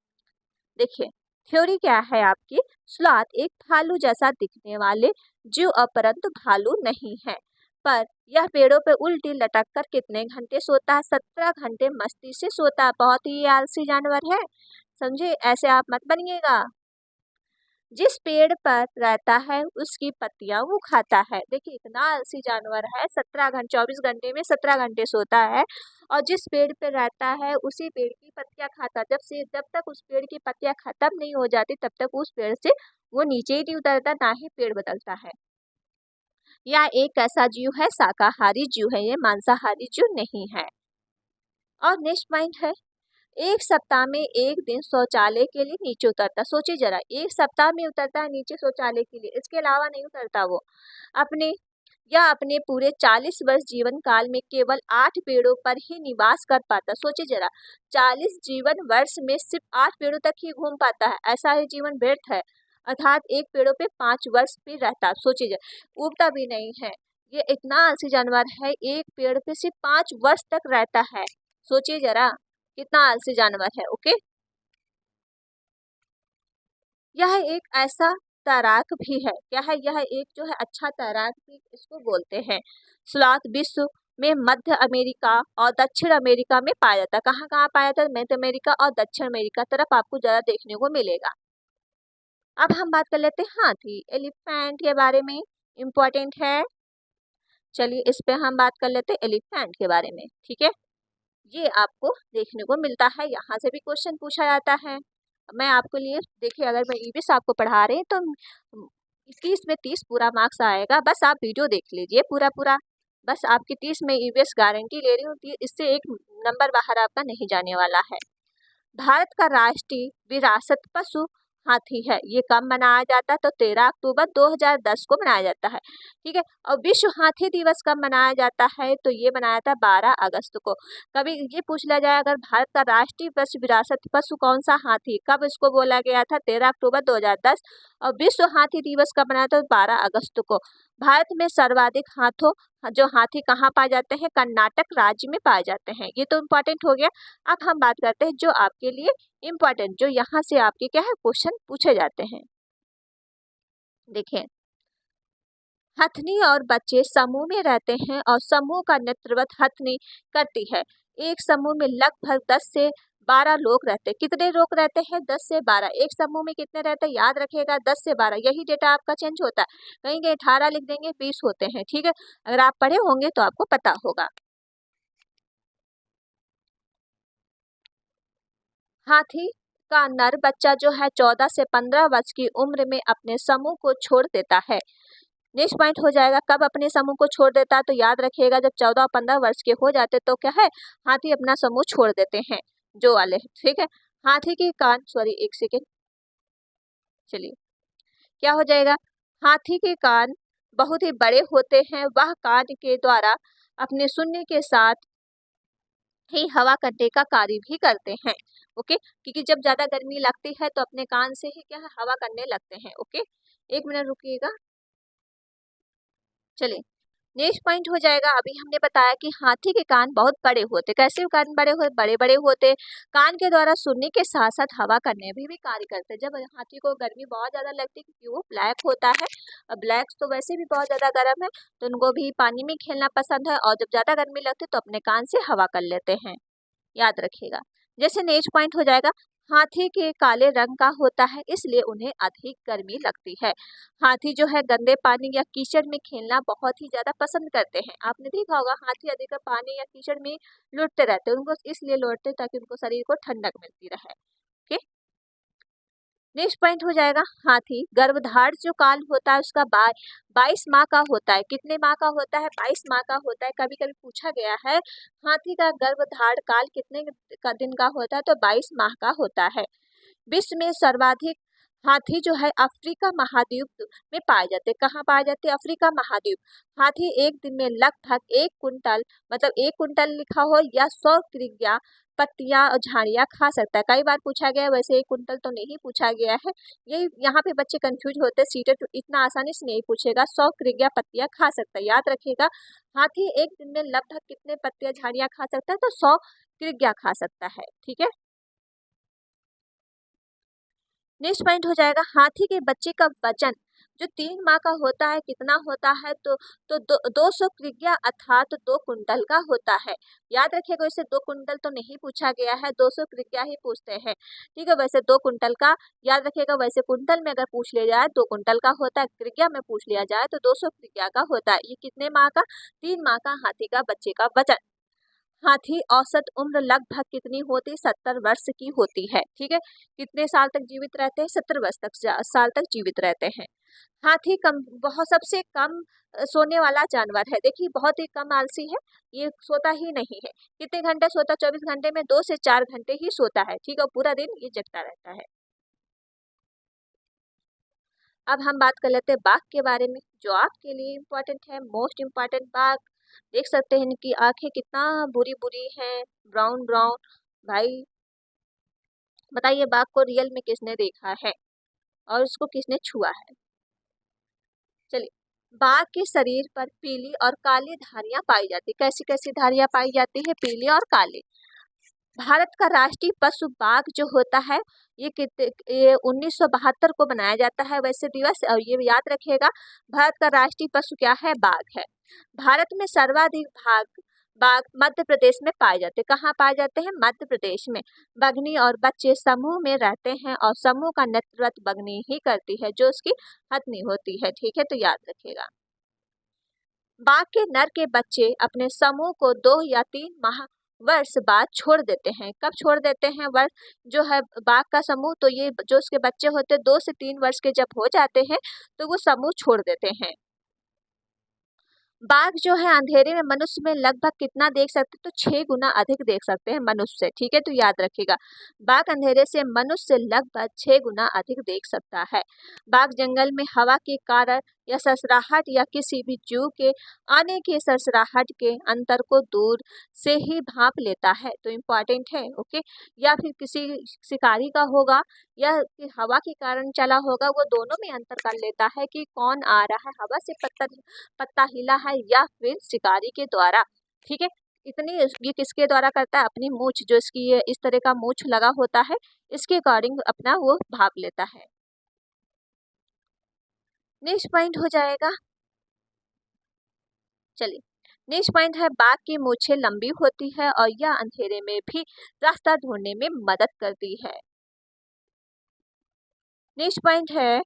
देखिए थ्योरी क्या है आपकी, स्लॉथ एक भालू जैसा दिखने वाले जीव अपरंतु भालू नहीं है, पर यह पेड़ों पे उल्टी लटक कर कितने घंटे सोता है? 17 घंटे मस्ती से सोता है। बहुत ही आलसी जानवर है, समझे, ऐसे आप मत बनिएगा। जिस पेड़ पर रहता है उसकी पत्तियां वो खाता है। देखिए इतना आलसी जानवर है, 24 घंटे में 17 घंटे सोता है और जिस पेड़ पे रहता है उसी पेड़ की पत्तियां खाता है। जब तक उस पेड़ की पत्तियां खत्म नहीं हो जाती तब तक उस पेड़ से वो नीचे ही नहीं उतरता, ना ही पेड़ बदलता है। या एक ऐसा जीव है, शाकाहारी जीव है, ये मांसाहारी जीव नहीं है। और नेक्स्ट पॉइंट है, एक सप्ताह में एक दिन शौचालय के लिए नीचे उतरता। सोचिए जरा, एक सप्ताह में उतरता है नीचे शौचालय के लिए, इसके अलावा नहीं उतरता वो। अपने अपने पूरे 40 वर्ष जीवन काल में केवल 8 पेड़ों पर ही निवास कर पाता। सोचिए जरा, 40 जीवन वर्ष में सिर्फ 8 पेड़ों तक ही घूम पाता है, ऐसा ही जीवन व्यर्थ है। अर्थात एक पेड़ों पे 5 वर्ष भी रहता। सोचिए जरा, उगता भी नहीं है, ये इतना आलसी जानवर है, एक पेड़ पे सिर्फ 5 वर्ष तक रहता है। सोचिए जरा कितना आलसी जानवर है। ओके, यह एक ऐसा तैराक भी है, क्या है, यह एक जो है अच्छा तैराक भी इसको बोलते हैं। स्लॉथ विश्व में मध्य अमेरिका और दक्षिण अमेरिका में पाया जाता है। कहाँ कहाँ पाया जाता है? मध्य अमेरिका और दक्षिण अमेरिका तरफ आपको ज़्यादा देखने को मिलेगा। अब हम बात कर लेते हैं हाथी, एलिफेंट के बारे में, इम्पोर्टेंट है। चलिए इस पे हम बात कर लेते हैं एलिफेंट के बारे में। ठीक है, ये आपको देखने को मिलता है, यहाँ से भी क्वेश्चन पूछा जाता है। मैं आपके लिए, देखिए अगर मैं ईवीएस आपको पढ़ा रहे हैं तो 30 में 30 पूरा मार्क्स आएगा, बस आप वीडियो देख लीजिए पूरा पूरा, बस आपकी 30 में ईवीएस गारंटी ले रही हूँ, इससे एक नंबर बाहर आपका नहीं जाने वाला है। भारत का राष्ट्रीय विरासत पशु हाथी है। ये कब मनाया जाता है? तो 13 अक्टूबर 2010 को मनाया जाता है। ठीक है, और विश्व हाथी दिवस कब मनाया जाता है? तो ये मनाया था 12 अगस्त को। कभी ये पूछ लिया जाए, अगर भारत का राष्ट्रीय पशु विरासत पशु कौन सा हाथी, कब इसको बोला गया था? 13 अक्टूबर 2010। और विश्व हाथी दिवस कब मनाया था? 12 अगस्त को। भारत में सर्वाधिक जो हाथी कहाँ पाए जाते हैं? कर्नाटक राज्य में पाए जाते हैं। ये तो इम्पोर्टेंट हो गया। अब हम बात करते हैं जो आपके लिए इम्पोर्टेंट, जो यहाँ से आपके क्या है क्वेश्चन पूछे जाते हैं। देखिए, हथनी और बच्चे समूह में रहते हैं और समूह का नेतृत्व हथनी करती है। एक समूह में लगभग 10 से 12 लोग रहते हैं। कितने लोग रहते हैं? 10 से 12। एक समूह में कितने रहते हैं? याद रखिएगा 10 से 12, यही डेटा आपका चेंज होता है, कहीं कहीं 18 लिख देंगे, 20 होते हैं। ठीक है, अगर आप पढ़े होंगे तो आपको पता होगा। हाथी का नर बच्चा जो है 14 से 15 वर्ष की उम्र में अपने समूह को छोड़ देता है। नेक्स्ट पॉइंट हो जाएगा, कब अपने समूह को छोड़ देता है? तो याद रखिएगा जब 14 और 15 वर्ष के हो जाते तो क्या है, हाथी अपना समूह छोड़ देते हैं, जो वाले। ठीक है, हाथी के कान, सॉरी एक सेकेंड, चलिए क्या हो जाएगा, हाथी के कान बहुत ही बड़े होते हैं, वह कान के द्वारा अपने सुनने के साथ ही हवा करने का कार्य भी करते हैं। ओके, क्योंकि जब ज्यादा गर्मी लगती है तो अपने कान से ही क्या है हवा करने लगते हैं। ओके, एक मिनट रुकिएगा। चलिए नेक्स्ट पॉइंट हो जाएगा। अभी हमने बताया कि हाथी के कान बहुत बड़े होते। कैसे कान बड़े होते? बड़े बड़े होते। कान के द्वारा सुनने के साथ साथ हवा करने में भी कार्य करते हैं। जब हाथी को गर्मी बहुत ज्यादा लगती है क्योंकि वो ब्लैक होता है, ब्लैक तो वैसे भी बहुत ज्यादा गर्म है, तो उनको भी पानी में खेलना पसंद है, और जब ज्यादा गर्मी लगती है तो अपने कान से हवा कर लेते हैं। याद रखिएगा। जैसे नेक्स्ट पॉइंट हो जाएगा, हाथी के काले रंग का होता है इसलिए उन्हें अधिक गर्मी लगती है। हाथी जो है गंदे पानी या कीचड़ में खेलना बहुत ही ज्यादा पसंद करते हैं। आपने देखा होगा हाथी अधिक पानी या कीचड़ में लुटते रहते हैं, उनको इसलिए लौटते ताकि उनको शरीर को ठंडक मिलती रहे। ओके, नेक्स्ट पॉइंट हो जाएगा, हाथी गर्भधारण जो काल होता है उसका 22 माह का होता है। कितने माह का होता है? 22 माह का होता है। कभी कभी पूछा गया है हाथी का गर्भधारण काल कितने का दिन का होता है, तो 22 माह का होता है। विश्व में सर्वाधिक हाथी जो है अफ्रीका महाद्वीप में पाए जाते हैं। कहाँ पाए जाते हैं? अफ्रीका महाद्वीप। हाथी एक दिन में लगभग 1 कुंटल, मतलब 1 कुंटल लिखा हो या 100 किलोग्राम पत्तियां और झाड़ियां खा सकता है। कई बार पूछा गया है, वैसे 1 कुंटल तो नहीं पूछा गया है। यही यहाँ पे बच्चे कंफ्यूज होते हैं, सीटेट तो इतना आसानी से नहीं पूछेगा। 100 किलोग्राम पत्तियां खा सकता है, याद रखिएगा। हाथी एक दिन में लगभग कितने पत्तियां झाड़ियां खा सकता है? तो 100 किलोग्राम खा सकता है। ठीक है, नेक्स्ट पॉइंट हो जाएगा, हाथी के बच्चे का वजन जो 3 माह का होता है कितना होता है? तो 200 किलोग्राम अर्थात तो 2 कुंटल का होता है। याद रखिएगा, इसे 2 कुंटल तो नहीं पूछा गया है, 200 किलोग्राम ही पूछते हैं। ठीक है, वैसे 2 कुंटल का याद रखिएगा। वैसे कुंटल में अगर पूछ लिया जाए 2 कुंटल का होता है, किलोग्राम में पूछ लिया जाए तो 200 किलोग्राम का होता है। ये कितने माह का? 3 माह का हाथी का बच्चे का वजन। हाथी औसत उम्र लगभग कितनी होती? 70 वर्ष की होती है। ठीक है, कितने साल तक जीवित रहते हैं? 70 वर्ष तक साल तक जीवित रहते हैं। हाथी कम बहुत सबसे कम सोने वाला जानवर है। देखिए बहुत ही कम आलसी है, ये सोता ही नहीं है। कितने घंटे सोता? 24 घंटे में 2 से 4 घंटे ही सोता है। ठीक है, पूरा दिन ये जगता रहता है। अब हम बात कर लेते हैं बाघ के बारे में, जो आपके लिए इम्पोर्टेंट है, मोस्ट इम्पोर्टेंट। बाघ देख सकते हैं इनकी आंखें कितना बुरी बुरी हैं, ब्राउन ब्राउन। भाई बताइए बाघ को रियल में किसने देखा है और उसको किसने छुआ है? चलिए, बाघ के शरीर पर पीली और काली धारियां पाई जाती। कैसी कैसी धारियां पाई जाती है? पीली और काली। भारत का राष्ट्रीय पशु बाघ जो होता है, ये 1972 को बनाया जाता है वैसे दिवस, और ये याद रखिएगा भारत का राष्ट्रीय पशु क्या है? बाघ है। भारत में सर्वाधिक भाग बाघ मध्य प्रदेश में पाए जाते हैं। कहाँ पाए जाते हैं? मध्य प्रदेश में। बघनी और बच्चे समूह में रहते हैं और समूह का नेतृत्व बघनी ही करती है, जो उसकी हथनी होती है। ठीक है, तो याद रखिएगा। बाघ के नर के बच्चे अपने समूह को 2 या 3 माह वर्ष बाद छोड़ देते हैं। कब छोड़ देते हैं? वर्ष जो है बाघ का समूह, तो ये जो उसके बच्चे होते हैं 2 से 3 वर्ष के जब हो जाते हैं तो वो समूह छोड़ देते हैं। बाघ जो है अंधेरे में मनुष्य में लगभग कितना देख सकते हैं? तो 6 गुना अधिक देख सकते हैं मनुष्य से। ठीक है, तो याद रखिएगा बाघ अंधेरे से मनुष्य से लगभग 6 गुना अधिक देख सकता है। बाघ जंगल में हवा के कारण या सरसराहट या किसी भी जीव के आने के सरसराहट के अंतर को दूर से ही भांप लेता है, तो इम्पोर्टेंट है। ओके, या फिर किसी शिकारी का होगा या फिर हवा के कारण चला होगा, वो दोनों में अंतर कर लेता है कि कौन आ रहा है, हवा से पत्ता हिला है या फिर शिकारी के द्वारा। ठीक है, इतनी ये किसके द्वारा करता है? अपनी मूंछ, जो इसकी ये इस तरह का मूंछ लगा होता है, इसके अकॉर्डिंग अपना वो भाप लेता है। नेक्स्ट पॉइंट हो जाएगा, चलिए नेक्स्ट पॉइंट है बाघ की मूछें लंबी होती है और यह अंधेरे में भी रास्ता ढूंढने में मदद करती है। नेक्स्ट पॉइंट है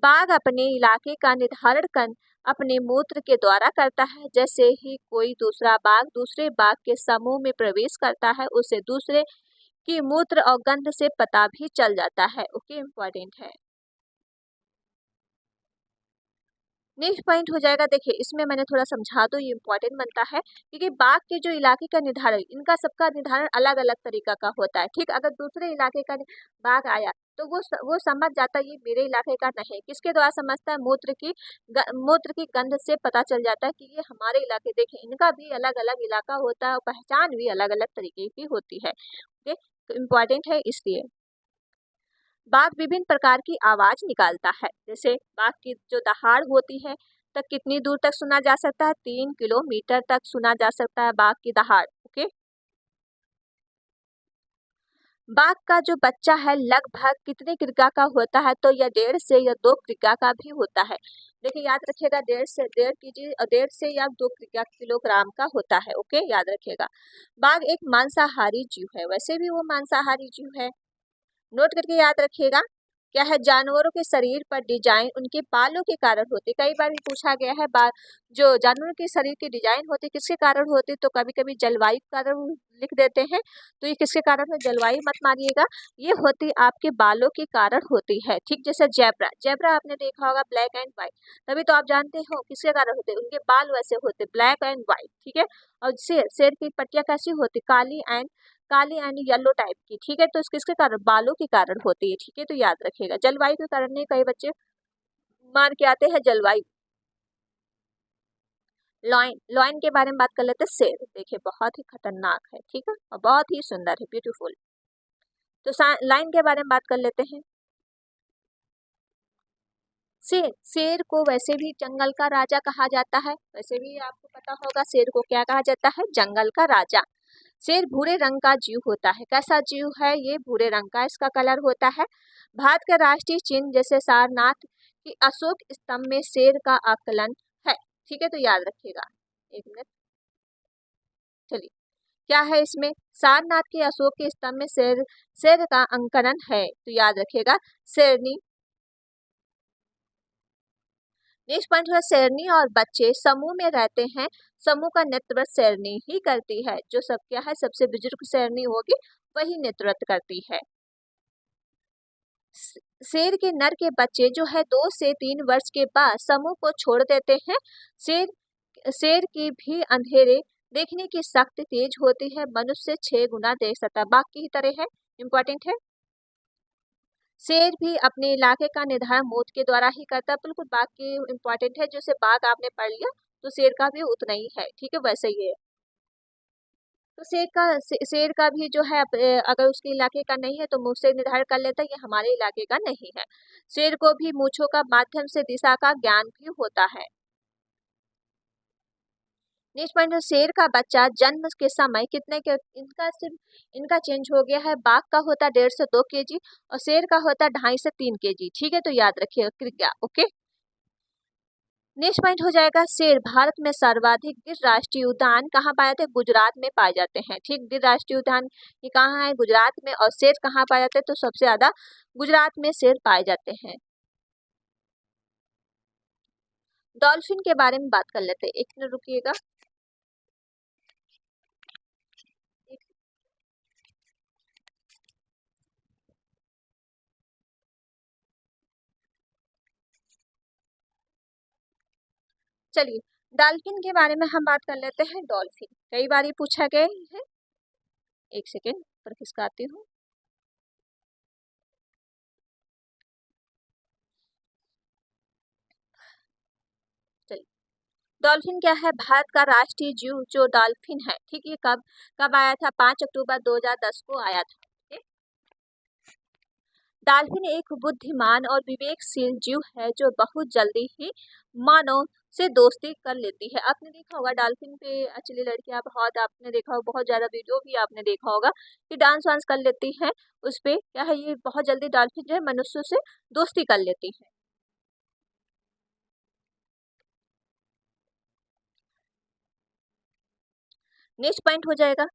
बाघ अपने इलाके का निर्धारण कर अपने मूत्र के द्वारा करता है। जैसे ही कोई दूसरा बाघ दूसरे बाघ के समूह में प्रवेश करता है, उसे दूसरे की मूत्र और गंध से पता भी चल जाता है। ओके, इम्पोर्टेंट है। नेक्स्ट पॉइंट हो जाएगा, देखिए इसमें मैंने थोड़ा समझा दो, ये इम्पोर्टेंट बनता है क्योंकि बाघ के जो इलाके का निर्धारण, इनका सबका निर्धारण अलग अलग तरीका का होता है। ठीक, अगर दूसरे इलाके का बाघ आया तो वो समझ जाता है ये मेरे इलाके का नहीं। किसके द्वारा समझता है? मूत्र की गंध से पता चल जाता है कि ये हमारे इलाके। देखिए इनका भी अलग अलग इलाका होता है और पहचान भी अलग अलग तरीके की होती है। ओके, तो इम्पोर्टेंट है इसलिए। बाघ विभिन्न प्रकार की आवाज निकालता है, जैसे बाघ की जो दहाड़ होती है तक कितनी दूर तक सुना जा सकता है, 3 किलोमीटर तक सुना जा सकता है बाघ की दहाड़। ओके। बाघ का जो बच्चा है लगभग कितने किग्रा का होता है, तो यह 1.5 से 2 किग्रा का भी होता है। देखिए याद रखिएगा, 1.5 या 2 किलोग्राम का होता है। ओके, याद रखिएगा। बाघ एक मांसाहारी जीव है, वैसे भी वो मांसाहारी जीव है, नोट करके याद रखिएगा। क्या है, जानवरों के शरीर पर डिजाइन उनके बालों के कारण होती है। कई बार भी पूछा गया है, बाल जो जानवरों के शरीर की डिजाइन होती है किसके कारण होती है, तो कभी कभी जलवायु के कारण लिख देते हैं, तो ये किसके कारण है, जलवायु मत मानिएगा, ये होती आपके बालों के कारण होती है। ठीक, जैसे जेब्रा, जेब्रा आपने देखा होगा ब्लैक एंड व्हाइट, तभी तो आप जानते हो किसके कारण होते हैं, उनके बाल वैसे होते ब्लैक एंड व्हाइट। ठीक है, और शेर, शेर की पट्टियां कैसी होती, काली एंड येलो टाइप की। ठीक है, तो किसके कारण, बालों के कारण होती है। ठीक है, तो याद रखिएगा, जलवायु के कारण नहीं, कई बच्चे मान के आते हैं जलवायु। लॉइन, लॉइन के बारे में बात कर लेते हैं। शेर देखिए बहुत ही खतरनाक है, ठीक है, और बहुत ही सुंदर है, ब्यूटीफुल। तो लाइन के बारे में बात कर लेते हैं। शेर, शेर को वैसे भी जंगल का राजा कहा जाता है, वैसे भी आपको पता होगा शेर को क्या कहा जाता है, जंगल का राजा। शेर भूरे रंग का जीव होता है, कैसा जीव है ये, भूरे रंग का इसका कलर होता है। भारत का राष्ट्रीय चिन्ह जैसे सारनाथ की अशोक स्तंभ में शेर का आकलन है। ठीक है, तो याद रखिएगा, एक मिनट, चलिए, क्या है इसमें, सारनाथ के अशोक के स्तंभ में शेर, शेर का अंकन है, तो याद रखिएगा शेरनी। नेक्स्ट पॉइंट है, शेरनी और बच्चे समूह में रहते हैं, समूह का नेतृत्व शेरनी ही करती है, जो सब क्या है, सबसे बुजुर्ग शेरनी होगी वही नेतृत्व करती है। शेर के नर के बच्चे जो है 2 से 3 वर्ष के बाद समूह को छोड़ देते हैं। शेर, शेर की भी अंधेरे देखने की शक्ति तेज होती है, मनुष्य से 6 गुना देख सकता है, बाघ की ही तरह है, इंपॉर्टेंट है। शेर भी अपने इलाके का निर्धारण मौत के द्वारा ही करता है, बिल्कुल बाघ की इंपॉर्टेंट है, जैसे बाघ आपने पढ़ लिया तो शेर का भी उतना ही है। ठीक है, वैसे ही है। तो शेर का भी जो है अगर उसके इलाके का नहीं है तो मुंह से निर्धारण कर लेता है ये हमारे इलाके का नहीं है। शेर को भी मूंछों का माध्यम से दिशा का ज्ञान भी होता है। नेक्स्ट पॉइंट है, शेर का बच्चा जन्म के समय कितने के, इनका सिर्फ इनका चेंज हो गया है, बाघ का होता है 1.5 से 2 kg और शेर का होता है 2.5 से 3 kg। ठीक है, तो याद रखिएगा कृपया। ओके, नेक्स्ट पॉइंट हो जाएगा, शेर भारत में सर्वाधिक गिर राष्ट्रीय उद्यान कहाँ पाए जाते हैं, गुजरात में पाए जाते हैं। ठीक, गिर राष्ट्रीय उद्यान ये कहाँ है, गुजरात में, और शेर कहाँ पाए जाते हैं, तो सबसे ज्यादा गुजरात में शेर पाए जाते हैं। डॉल्फिन के बारे में बात कर लेते हैं, एक मिनट रुकिएगा। चलिए, डॉल्फिन के बारे में हम बात कर लेते हैं। डॉल्फिन कई बार ही पूछा गया है, एक सेकेंड पर खिसकाती हूँ। चलिए, डॉल्फिन क्या है, भारत का राष्ट्रीय जीव जो डॉल्फिन है। ठीक, ये कब कब आया था, 5 अक्टूबर 2010 को आया था। डॉल्फिन एक बुद्धिमान और विवेकशील जीव है जो बहुत जल्दी ही मानव से दोस्ती कर लेती है। आपने देखा होगा डॉल्फिन पे एक्चुअली लड़कियां बहुत, आपने देखा होगा बहुत ज्यादा वीडियो भी आपने देखा होगा कि डांस वांस कर लेती हैं उस पे, क्या है, ये बहुत जल्दी डॉल्फिन जो है मनुष्यों से दोस्ती कर लेती है। नेक्स्ट पॉइंट हो जाएगा,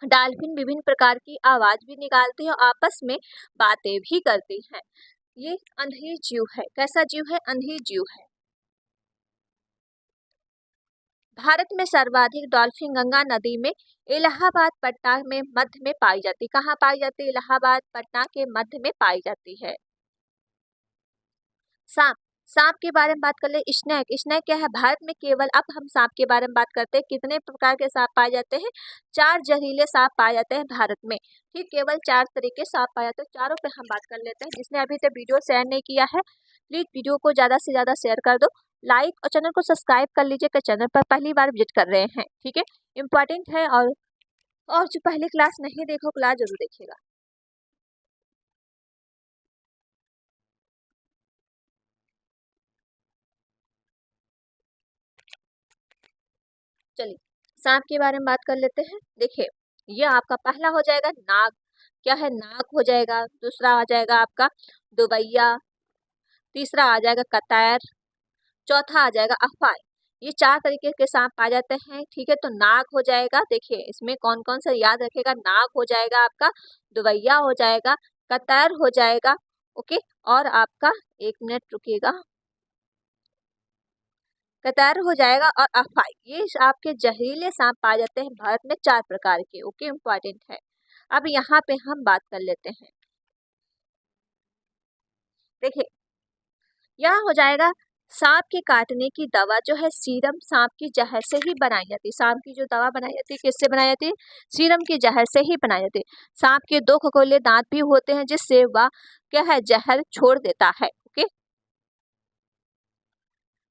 डॉल्फिन विभिन्न प्रकार की आवाज भी निकालती है और आपस में बातें भी करती हैं। ये अंधी जीव है, कैसा जीव है, अंधी जीव है। भारत में सर्वाधिक डॉल्फिन गंगा नदी में इलाहाबाद पटना में मध्य में पाई जाती, कहाँ पाई जाती है, इलाहाबाद पटना के मध्य में पाई जाती है। सांप, सांप के बारे में बात कर ले, स्नेक, स्नेक क्या है, भारत में केवल, अब हम सांप के बारे में बात करते हैं, कितने प्रकार के सांप पाए जाते हैं, 4 जहरीले सांप पाए जाते हैं भारत में। ठीक, केवल 4 तरीके सांप पाए जाते हैं, चारों पे हम बात कर लेते हैं। जिसने अभी तक वीडियो शेयर नहीं किया है प्लीज वीडियो को ज्यादा से ज्यादा शेयर कर दो, लाइक और चैनल को सब्सक्राइब कर लीजिएगा, चैनल पर पहली बार विजिट कर रहे हैं। ठीक है, इम्पोर्टेंट है, और जो पहली क्लास नहीं देखो क्लास जरूर देखिएगा। चलिए सांप के बारे में बात कर लेते हैं। देखिए ये आपका पहला हो जाएगा नाग, क्या है नाग हो जाएगा। दूसरा आ जाएगा आपका दुबैया, तीसरा आ जाएगा कतैर, चौथा आ जाएगा अफाई। ये चार तरीके के सांप पाए जाते हैं। ठीक है, तो नाग हो जाएगा, देखिए इसमें कौन कौन सा याद रखेगा, नाग हो जाएगा आपका, दुबैया हो जाएगा, कतैर हो जाएगा, ओके, और आपका एक मिनट रुकिएगा, कतार हो जाएगा और अफाई। ये आपके जहरीले सांप पाए जाते हैं भारत में चार प्रकार के, ओके, इम्पोर्टेंट है। अब यहाँ पे हम बात कर लेते हैं। देखिए यहाँ हो जाएगा सांप के काटने की दवा जो है सीरम सांप की जहर से ही बनाई जाती है। सांप की जो दवा बनाई जाती है किससे बनाई जाती है, सीरम की जहर से ही बनाई जाती है। सांप के दो खगोले दांत भी होते हैं जिससे वह क्या है जहर छोड़ देता है, ओके।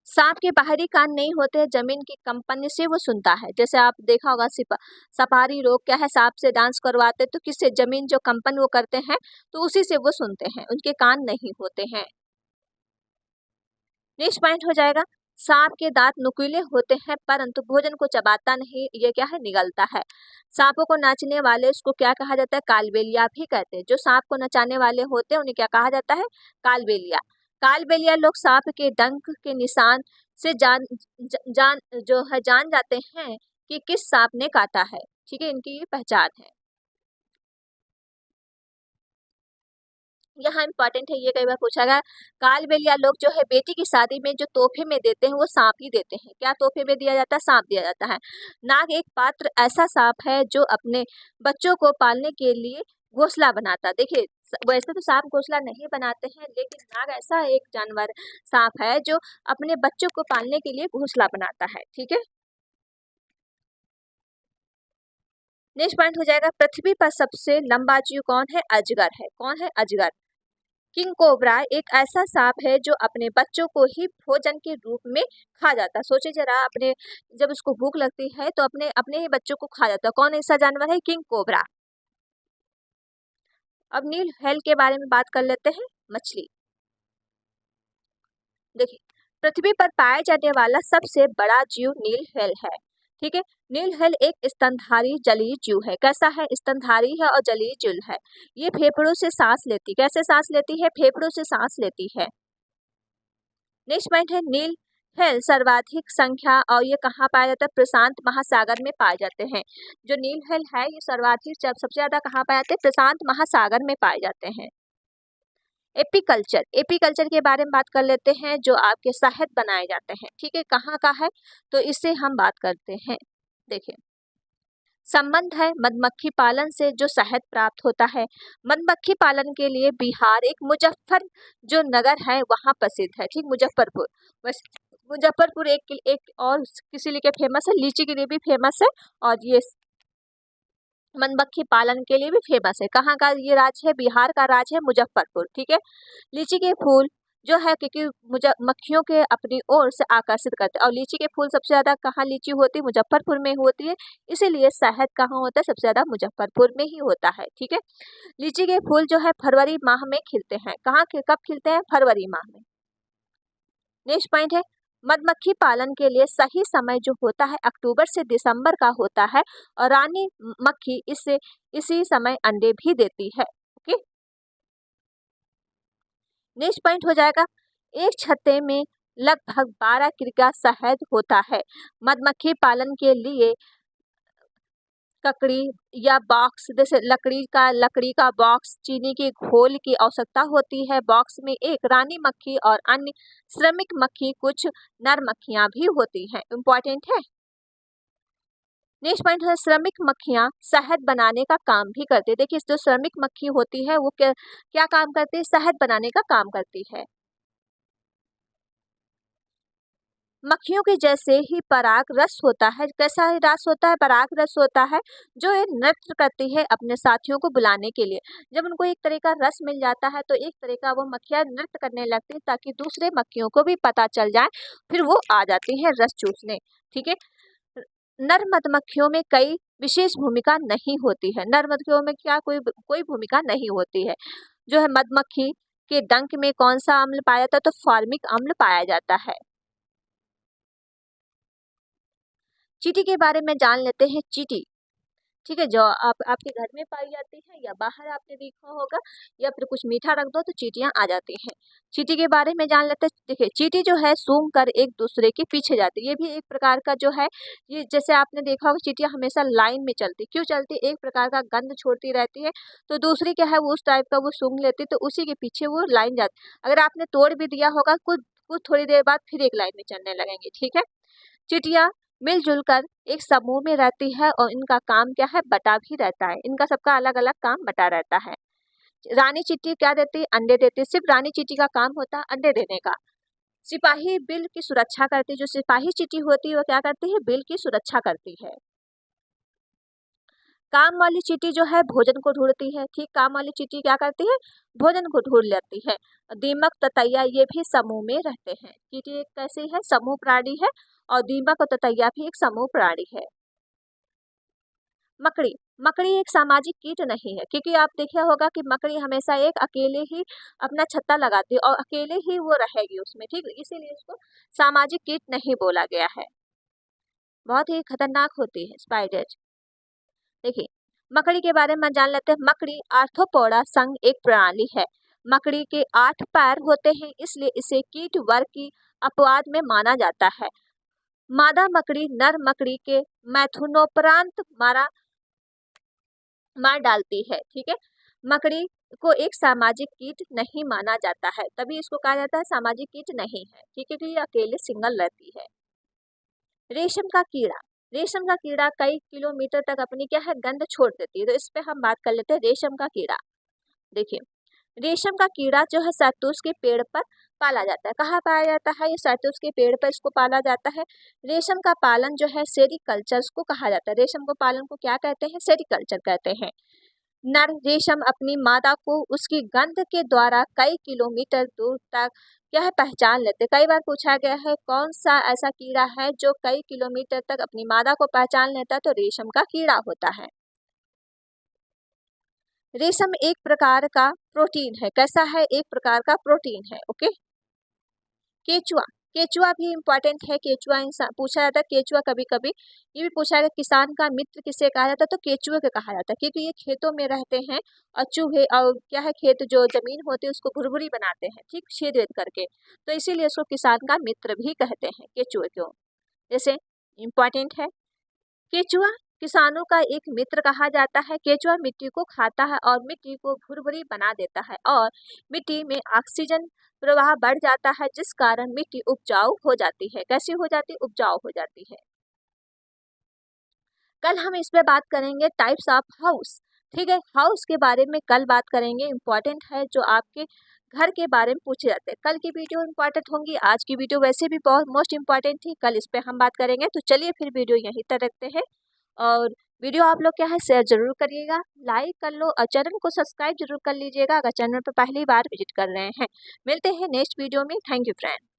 सांप के बाहरी कान नहीं होते हैं, जमीन की कंपन से वो सुनता है। जैसे आप देखा होगा सफारी लोग क्या है सांप से डांस करवाते तो किससे, जमीन जो कंपन वो करते हैं तो उसी से वो सुनते हैं, उनके कान नहीं होते हैं। नेक्स्ट पॉइंट हो जाएगा सांप के दांत नुकीले होते हैं परंतु भोजन को चबाता नहीं, ये क्या है निगलता है। सांपों को नाचने वाले उसको क्या कहा जाता है, कालबेलिया भी कहते हैं। जो सांप को नचाने वाले होते हैं उन्हें क्या कहा जाता है, कालबेलिया। कालबेलिया लोग सांप के डंक के निशान से जान जो है जान जाते हैं कि किस सांप ने काटा है। ठीक है, इनकी ये पहचान है। यहाँ इंपॉर्टेंट है, ये कई बार पूछा गया। कालबेलिया लोग जो है बेटी की शादी में जो तोहफे में देते हैं वो सांप ही देते हैं। क्या तोहफे में दिया जाता है, सांप दिया जाता है। नाग एक पात्र ऐसा सांप है जो अपने बच्चों को पालने के लिए घोंसला बनाता है। देखिए वैसे तो सांप घोंसला नहीं बनाते हैं लेकिन नाग ऐसा एक जानवर सांप है जो अपने बच्चों को पालने के लिए घोंसला बनाता है। ठीक है, नेक्स्ट पॉइंट हो जाएगा पृथ्वी पर सबसे लंबा जीव कौन है, अजगर है। कौन है, अजगर। किंग कोबरा एक ऐसा सांप है जो अपने बच्चों को ही भोजन के रूप में खा जाता है। सोचिए जरा, अपने जब उसको भूख लगती है तो अपने अपने ही बच्चों को खा जाता है। कौन ऐसा जानवर है, किंग कोबरा। अब नील व्हेल के बारे में बात कर लेते हैं, मछली। देखिए पृथ्वी पर पाया जाने वाला सबसे बड़ा जीव नील व्हेल है। ठीक है, नील व्हेल एक स्तनधारी जलीय जीव है। कैसा है, स्तनधारी है और जलीय जीव है। ये फेफड़ों से सांस लेती, कैसे सांस लेती है, फेफड़ों से सांस लेती है। नेक्स्ट पॉइंट है नील व्हेल सर्वाधिक संख्या और ये कहाँ पाया जाता है, प्रशांत महासागर में पाए जाते हैं। जो नील व्हेल है ये सर्वाधिक सबसे ज्यादा कहाँ पाए जाते हैं, प्रशांत महासागर में पाए जाते हैं। एपीकल्चर, एपीकल्चर के बारे में बात कर लेते हैं, जो आपके शहद बनाए जाते हैं। ठीक है, कहाँ का है, तो इससे हम बात करते हैं। देखिए संबंध है मधुमक्खी पालन से जो शहद प्राप्त होता है। मधुमक्खी पालन के लिए बिहार एक मुजफ्फर जो नगर है वहाँ प्रसिद्ध है। ठीक, मुजफ्फरपुर। बस मुजफ्फरपुर एक और किसी लिए फेमस है, लीची के लिए भी फेमस है और ये मधुमक्खी पालन के लिए भी फेमस है। कहाँ का ये राज्य है, बिहार का राज्य है मुजफ्फरपुर। ठीक है, लीची के फूल जो है क्योंकि मक्खियों के अपनी ओर से आकर्षित करते हैं और लीची के फूल सबसे ज्यादा कहाँ लीची होती है, मुजफ्फरपुर में होती है, इसीलिए शहद कहाँ होता है, सबसे ज्यादा मुजफ्फरपुर में ही होता है। ठीक है, लीची के फूल जो है फरवरी माह में खिलते हैं। कहाँ कब खिलते हैं, फरवरी माह में। नेक्स्ट पॉइंट है मधुमक्खी पालन के लिए सही समय जो होता है अक्टूबर से दिसंबर का होता है और रानी मक्खी इससे इसी समय अंडे भी देती है। ओके, नेक्स्ट पॉइंट हो जाएगा एक छत्ते में लगभग 12 किग्रा शहद होता है। मधुमक्खी पालन के लिए ककड़ी या बॉक्स, जैसे लकड़ी का बॉक्स, चीनी के घोल की आवश्यकता होती है। बॉक्स में एक रानी मक्खी और अन्य श्रमिक मक्खी, कुछ नर मक्खियां भी होती हैं। इम्पोर्टेंट है। नेक्स्ट पॉइंट है श्रमिक मक्खियां शहद बनाने का काम भी करती है। देखिए जो श्रमिक मक्खी होती है वो क्या काम करती है, शहद बनाने का काम करती है। मक्खियों के जैसे ही पराग रस होता है, कैसा रस होता है, पराग रस होता है, जो ये नृत्य करती है अपने साथियों को बुलाने के लिए। जब उनको एक तरह का रस मिल जाता है तो एक तरह का वो मक्खियां नृत्य करने लगती है ताकि दूसरे मक्खियों को भी पता चल जाए, फिर वो आ जाती है रस चूसने। ठीक है, नर मधुमक्खियों में कई विशेष भूमिका नहीं होती है। नर मधुमक्खियों में क्या कोई कोई भूमिका नहीं होती है। जो है मधुमक्खी के डंक में कौन सा अम्ल पाया जाता है, तो फॉर्मिक अम्ल पाया जाता है। चींटी के बारे में जान लेते हैं। चींटी, ठीक है, जो आपके घर में पाई जाती है या बाहर आपने देखा होगा, या फिर कुछ मीठा रख दो तो चींटियां आ जाती हैं। चींटी के बारे में जान लेते हैं। देखिए, चींटी जो है सूंघ कर एक दूसरे के पीछे जाती है। ये भी एक प्रकार का जो है, ये जैसे आपने देखा होगा चींटियां हमेशा लाइन में चलती, क्यों चलती, एक प्रकार का गंध छोड़ती रहती है, तो दूसरी क्या है वो उस टाइप का वो सूंघ लेती, तो उसी के पीछे वो लाइन जाती। अगर आपने तोड़ भी दिया होगा कुछ कुछ थोड़ी देर बाद फिर एक लाइन में चलने लगेंगे, ठीक है। चींटियां मिलजुल कर एक समूह में रहती है और इनका काम क्या है, बटा भी रहता है। इनका सबका अलग अलग काम बटा रहता है। रानी चींटी क्या देती है, अंडे देती है। सिर्फ रानी चींटी का काम होता है अंडे देने का। सिपाही बिल की सुरक्षा करती है। जो सिपाही चींटी होती है वो क्या करती है, बिल की सुरक्षा करती है। काम वाली चींटी जो है भोजन को ढूंढती है, ठीक, काम वाली चींटी क्या करती है, भोजन को ढूंढ लेती है। दीमक ततैया ये भी समूह में रहते हैं। चींटी एक कैसी है, समूह प्राणी है, और दीमक और ततैया भी एक समूह प्राणी है। मकड़ी, मकड़ी एक सामाजिक कीट नहीं है, क्योंकि आप देखा होगा कि मकड़ी हमेशा एक अकेले ही अपना छत्ता लगाती है और अकेले ही वो रहेगी उसमें, ठीक, इसीलिए इसको सामाजिक कीट नहीं बोला गया है। बहुत ही खतरनाक होती है स्पाइडर। देखिए, मकड़ी के बारे में जान लेते हैं। मकड़ी आर्थ्रोपोडा संघ एक प्रणाली है। मकड़ी के 8 पैर होते हैं, इसलिए इसे कीट वर्ग की अपवाद में माना जाता है। मादा मकड़ी नर मकड़ी के मैथुनोपरांत मार डालती है, ठीक है। मकड़ी को एक सामाजिक कीट नहीं माना जाता है, तभी इसको कहा जाता है सामाजिक कीट नहीं है, ठीक है, कि ये अकेले सिंगल रहती है। रेशम का कीड़ा, रेशम का कीड़ा कई किलोमीटर तक अपनी क्या है, गंध छोड़ देती है, तो इस पे हम बात कर लेते हैं रेशम का कीड़ा। देखिए, रेशम का कीड़ा जो है शहतूश के पेड़ पर पाला जाता है। कहाँ पाया जाता है, ये शहतूश के पेड़ पर इसको पाला जाता है। रेशम का पालन जो है सेरिकल्चर को कहा जाता है। रेशम को पालन को क्या कहते हैं, सेरिकल्चर कहते हैं। नर रेशम अपनी मादा को उसकी गंध के द्वारा कई किलोमीटर दूर तक क्या है, पहचान लेते। कई बार पूछा गया है कौन सा ऐसा कीड़ा है जो कई किलोमीटर तक अपनी मादा को पहचान लेता है, तो रेशम का कीड़ा होता है। रेशम एक प्रकार का प्रोटीन है। कैसा है, एक प्रकार का प्रोटीन है, ओके। केचुआ, केचुआ भी इम्पोर्टेंट है। केचुआ इंसान पूछा जाता है, केचुआ कभी कभी ये भी पूछा जाता है किसान का मित्र किसे कहा जाता है, तो केचुए को कहा जाता है, क्योंकि ये खेतों में रहते हैं और चूहे और क्या है, खेत जो जमीन होती है उसको भुरभुरी बनाते हैं, ठीक, छेद वेद करके, तो इसीलिए इसको किसान का मित्र भी कहते हैं केचुए को। जैसे इम्पोर्टेंट है, केचुआ किसानों का एक मित्र कहा जाता है। केचुआ मिट्टी को खाता है और मिट्टी को भुरभुरी बना देता है, और मिट्टी में ऑक्सीजन प्रवाह बढ़ जाता है, जिस कारण मिट्टी उपजाऊ हो जाती है। कैसी हो जाती है, उपजाऊ हो जाती है। कल हम इस पे बात करेंगे टाइप्स ऑफ हाउस, ठीक है, हाउस के बारे में कल बात करेंगे। इम्पोर्टेंट है, जो आपके घर के बारे में पूछे जाते हैं। कल की वीडियो इम्पोर्टेंट होंगी, आज की वीडियो वैसे भी बहुत मोस्ट इम्पोर्टेंट थी, कल इस पे हम बात करेंगे। तो चलिए फिर वीडियो यहीं तक रखते हैं, और वीडियो आप लोग क्या है शेयर जरूर करिएगा, लाइक कर लो, और चैनल को सब्सक्राइब जरूर कर लीजिएगा अगर चैनल पर पहली बार विजिट कर रहे हैं। मिलते हैं नेक्स्ट वीडियो में। Thank you friend.